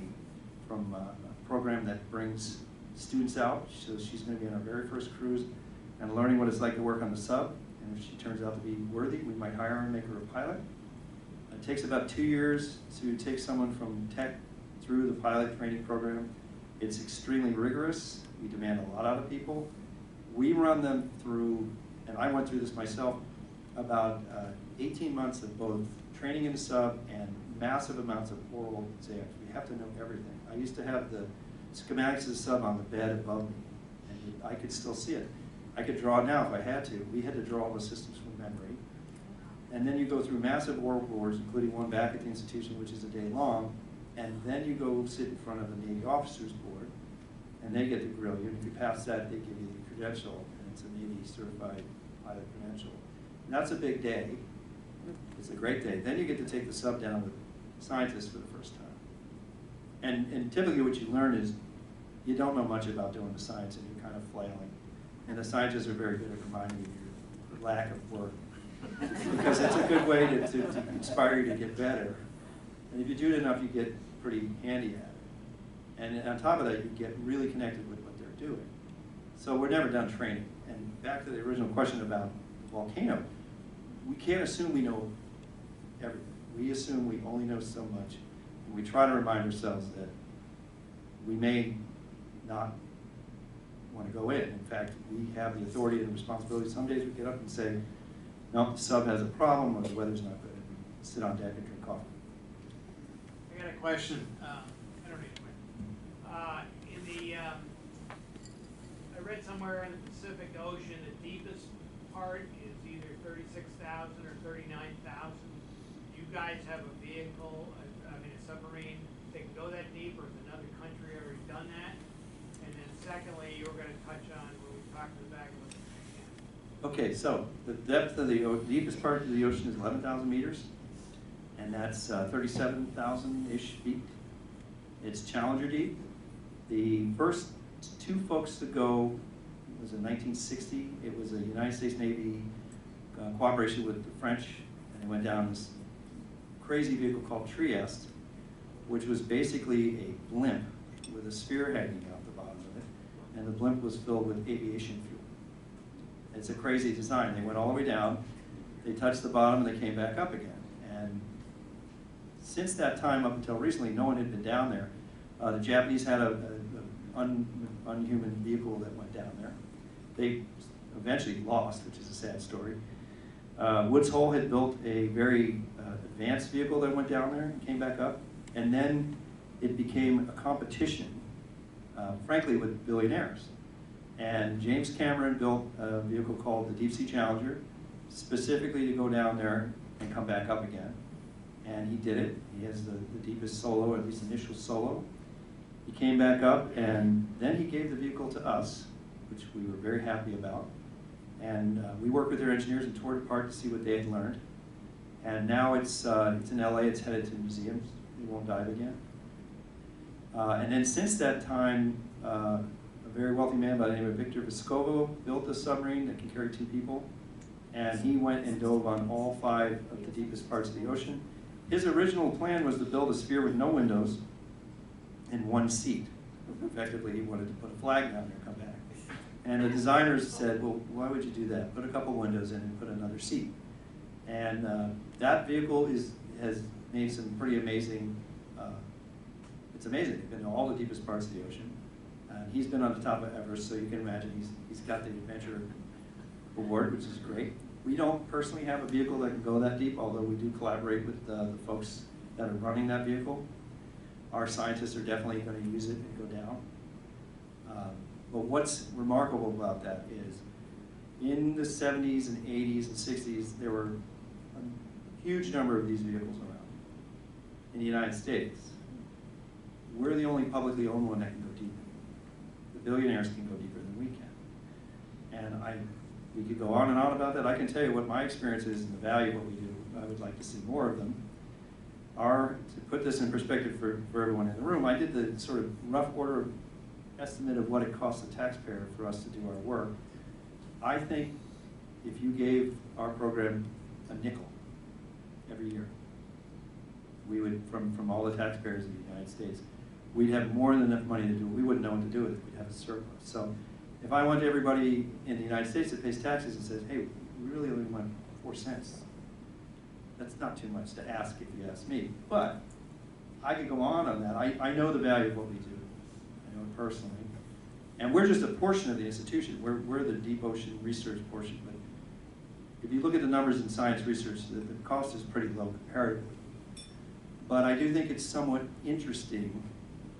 a program that brings students out. So she's going to be on our very first cruise and learning what it's like to work on the sub. And if she turns out to be worthy, we might hire her and make her a pilot. It takes about 2 years to take someone from tech through the pilot training program. It's extremely rigorous. We demand a lot out of people. We run them through, and I went through this myself, about 18 months of both training in the sub and massive amounts of oral exams. We have to know everything. I used to have the schematics of the sub on the bed above me, and I could still see it. I could draw it now if I had to. We had to draw all the systems from memory. And then you go through massive oral boards, including one back at the institution, which is a day long, and then you go sit in front of the Navy Officers Board, and they get to grill you. And if you pass that, they give you the credential, and it's a Navy certified pilot credential. And that's a big day. It's a great day. Then you get to take the sub down with scientists for the first time. And typically what you learn is you don't know much about doing the science, and you're kind of flailing. And the scientists are very good at reminding you of your lack of work. Because it's a good way to inspire you to get better. And if you do it enough, you get pretty handy at it. And on top of that, you get really connected with what they're doing. So we're never done training. And back to the original question about the volcano, we can't assume we know everything. We assume we only know so much. And we try to remind ourselves that we may not want to go in. In fact, we have the authority and responsibility. Some days we get up and say, no, the sub has a problem, or the weather's not good, and we sit on deck and drink coffee. I got a question. I don't need to wait. I read somewhere in the Pacific Ocean, the deepest part is either 36,000 or 39,000. Do you guys have a vehicle, a submarine that can go that deep, or has another country already done that? And then secondly, you were going to touch on when we talked to the back of the Okay, so the depth of the deepest part of the ocean is 11,000 meters, and that's 37,000-ish feet. It's Challenger deep. The first two folks to go was in 1960. It was a United States Navy cooperation with the French, and they went down this crazy vehicle called Trieste, which was basically a blimp with a sphere hanging out the bottom of it, and the blimp was filled with aviation fuel. It's a crazy design. They went all the way down, they touched the bottom, and they came back up again. And since that time up until recently, no one had been down there. The Japanese had an unhuman vehicle that went down there. They eventually lost, which is a sad story. Woods Hole had built a very advanced vehicle that went down there and came back up. And then it became a competition, frankly, with billionaires. And James Cameron built a vehicle called the Deep Sea Challenger, specifically to go down there and come back up again. And he did it. He has the deepest solo, at least initial solo. He came back up, and then he gave the vehicle to us, which we were very happy about. And we worked with their engineers and toured it apart to see what they had learned. And now it's in LA, it's headed to museums. It won't dive again. And then since that time, a very wealthy man by the name of Victor Vescovo built a submarine that can carry 2 people. And he went and dove on all 5 of the deepest parts of the ocean. His original plan was to build a sphere with no windows and 1 seat. Effectively, he wanted to put a flag down there and come back. And the designers said, well, why would you do that? Put a couple windows in and put another seat. And that vehicle has made some pretty amazing, it's amazing. They've been to all the deepest parts of the ocean. And he's been on the top of Everest, so you can imagine he's got the adventure award, which is great. We don't personally have a vehicle that can go that deep, although we do collaborate with the folks that are running that vehicle. Our scientists are definitely going to use it and go down. But what's remarkable about that is, in the 70s and 80s and 60s, there were a huge number of these vehicles around in the United States. We're the only publicly owned one that can go deeper. The billionaires can go deeper than we can. And we could go on and on about that. I can tell you what my experience is and the value of what we do. I would like to see more of them. To put this in perspective for everyone in the room, I did the sort of rough order estimate of what it costs the taxpayer for us to do our work. I think if you gave our program a nickel every year, we would, from all the taxpayers in the United States, we'd have more than enough money to do it. We wouldn't know what to do with it. We'd have a surplus. So if I went to everybody in the United States that pays taxes and says, hey, we really only want 4 cents, that's not too much to ask if you ask me. But I could go on that. I know the value of what we do. I know it personally. And we're just a portion of the institution. We're the deep ocean research portion. But if you look at the numbers in science research, the cost is pretty low comparatively. But I do think it's somewhat interesting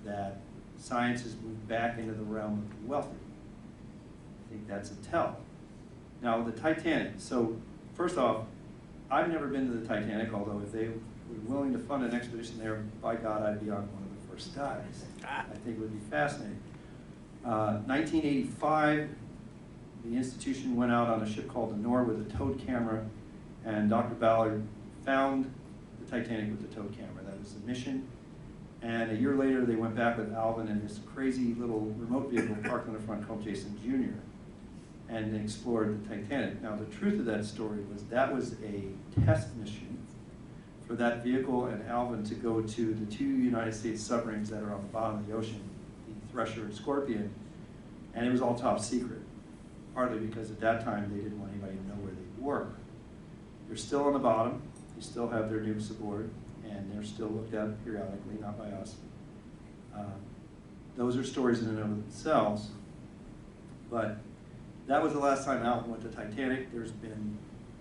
that science has moved back into the realm of the wealthy. I think that's a tell. Now, the Titanic. So, first off, I've never been to the Titanic, although if they were willing to fund an expedition there, by God, I'd be on one of the first dives. I think it would be fascinating. 1985, the institution went out on a ship called the Nor with a towed camera, and Dr. Ballard found the Titanic with the towed camera. That was the mission. And a year later, they went back with Alvin and this crazy little remote vehicle parked on the front called Jason Jr. and explored the Titanic. Now, the truth of that story was that was a test mission for that vehicle and Alvin to go to the 2 United States submarines that are on the bottom of the ocean, the Thresher and Scorpion, and it was all top secret, partly because at that time they didn't want anybody to know where they were. They're still on the bottom, they still have their nukes aboard, and they're still looked at periodically, not by us. Those are stories in and of themselves, but that was the last time Alvin went to Titanic. There's been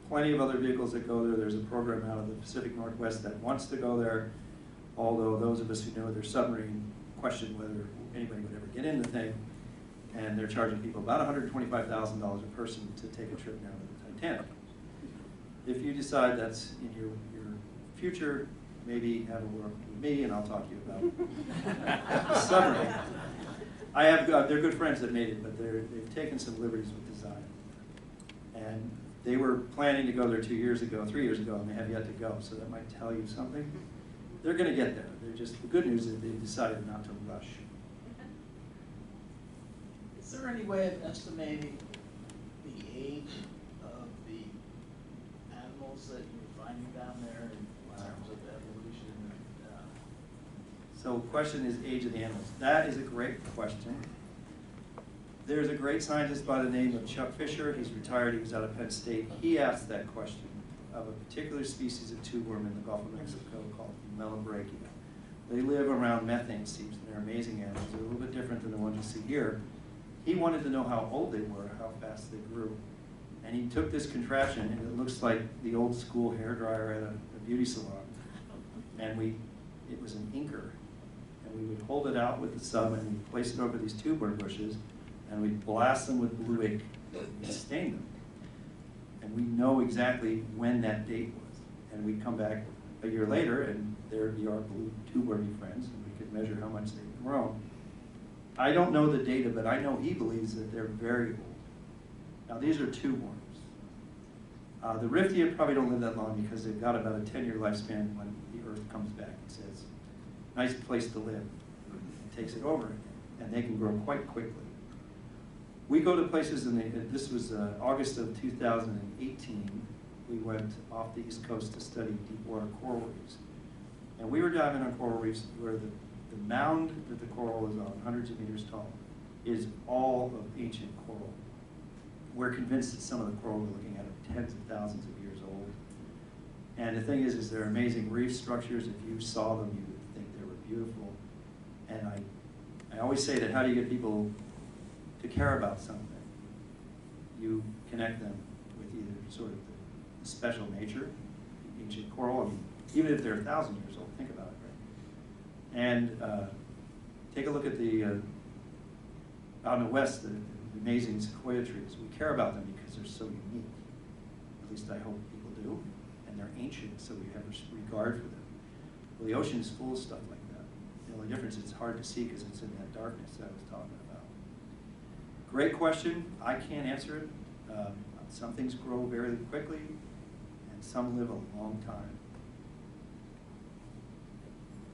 plenty of other vehicles that go there. There's a program out of the Pacific Northwest that wants to go there, although those of us who know their submarine question whether anybody would ever get in the thing, and they're charging people about $125,000 a person to take a trip down to the Titanic. If you decide that's in your future, maybe have a word with me and I'll talk to you about the submarine. I have, they're good friends that made it, but they've taken some liberties with design. And they were planning to go there 3 years ago, and they have yet to go, so that might tell you something. They're going to get there. They're just, the good news is they've decided not to rush. Is there any way of estimating the age of the animals that you're finding down there in terms of evolution? So question is age of the animals. That is a great question. There's a great scientist by the name of Chuck Fisher. He's retired. He was out of Penn State. He asked that question of a particular species of tube worm in the Gulf of Mexico called Melobrachia. They live around methane seeps, and they're amazing animals. They're a little bit different than the ones you see here. He wanted to know how old they were, how fast they grew. And he took this contraption, and it looks like the old school hairdryer at a beauty salon. And it was an inker. And we would hold it out with the sub, and we'd place it over these tube worm bushes, and we'd blast them with blue ink and stain them. And we know exactly when that date was. And we'd come back a year later, and there'd be our blue tube wormy friends, and we could measure how much they'd grown. I don't know the data, but I know he believes that they're very old. Now, these are tube worms. The Riftia probably don't live that long because they've got about a 10-year lifespan when the Earth comes back and says, nice place to live, and takes it over again, and they can grow quite quickly. We go to places, this was August of 2018, we went off the East Coast to study deep water coral reefs. And we were diving on coral reefs where the mound that the coral is on, hundreds of meters tall, is all of ancient coral. We're convinced that some of the coral we're looking at are tens of thousands of years old. And the thing is they're amazing reef structures. If you saw them, you would think they were beautiful. And I always say that how do you get people to care about something? You connect them with either sort of the special nature, the ancient coral. I mean, even if they're 1,000 years old, think about it, right? And take a look at the out in the west, the amazing sequoia trees. We care about them because they're so unique. At least I hope people do. And they're ancient, so we have regard for them. Well, the ocean is full of stuff like that. The only difference is it's hard to see because it's in that darkness that I was talking about. Great question. I can't answer it. Some things grow very quickly, and some live a long time.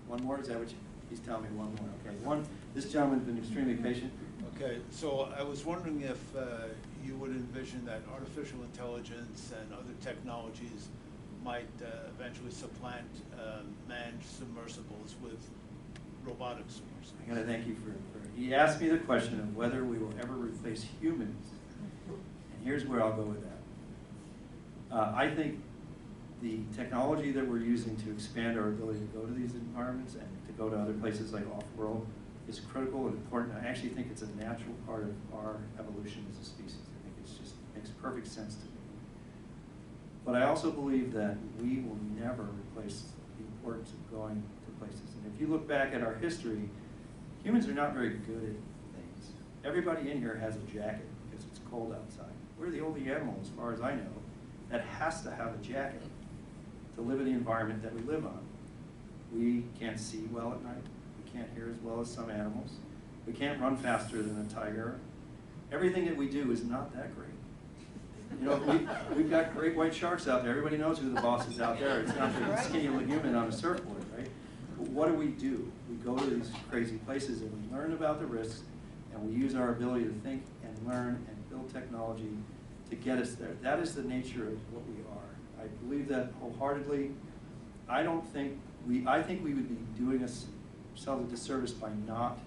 One more? Is that what he's telling me? One more. Okay. This gentleman's been extremely patient. Okay, so I was wondering if you would envision that artificial intelligence and other technologies might eventually supplant manned submersibles with robotic submersibles. I gotta thank you for he asked me the question of whether we will ever replace humans. And here's where I'll go with that. I think the technology that we're using to expand our ability to go to these environments and to go to other places like off-world is critical and important. I actually think it's a natural part of our evolution as a species. I think it just makes perfect sense to me. But I also believe that we will never replace the importance of going to places. And if you look back at our history, humans are not very good at things. Everybody in here has a jacket because it's cold outside. We're the only animal, as far as I know, that has to have a jacket to live in the environment that we live on. We can't see well at night. We can't hear as well as some animals. We can't run faster than a tiger. Everything that we do is not that great. You know, we've got great white sharks out there. Everybody knows who the boss is out there. It's not the skinny little human on a surfboard, right? But what do? We go to these crazy places and we learn about the risks, and we use our ability to think and learn and build technology to get us there. That is the nature of what we are. I believe that wholeheartedly. I think we would be doing ourselves a disservice by not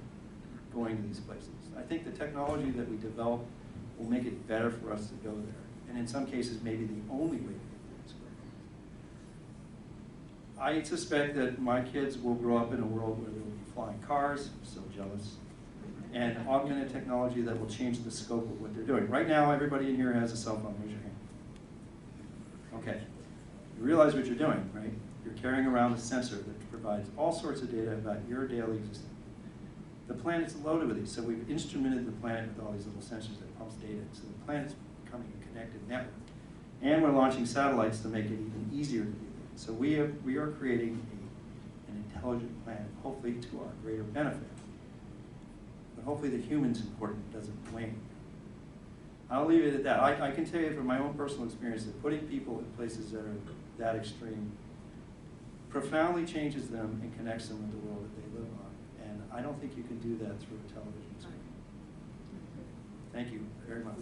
going to these places. I think the technology that we develop will make it better for us to go there. And in some cases, maybe the only way to get there. I suspect that my kids will grow up in a world where there will be flying cars, I'm so jealous, and augmented technology that will change the scope of what they're doing. Right now, everybody in here has a cell phone. Raise your hand. Okay. You realize what you're doing, right? You're carrying around a sensor that provides all sorts of data about your daily existence. The planet's loaded with these, so we've instrumented the planet with all these little sensors that pumps data. So the planet's becoming a connected network. And we're launching satellites to make it even easier to do things. So we are creating an intelligent planet, hopefully to our greater benefit. But hopefully the human's important doesn't wane. I'll leave it at that. I can tell you from my own personal experience that putting people in places that are that extreme profoundly changes them and connects them with the world that they live on. And I don't think you can do that through a television screen. Thank you very much.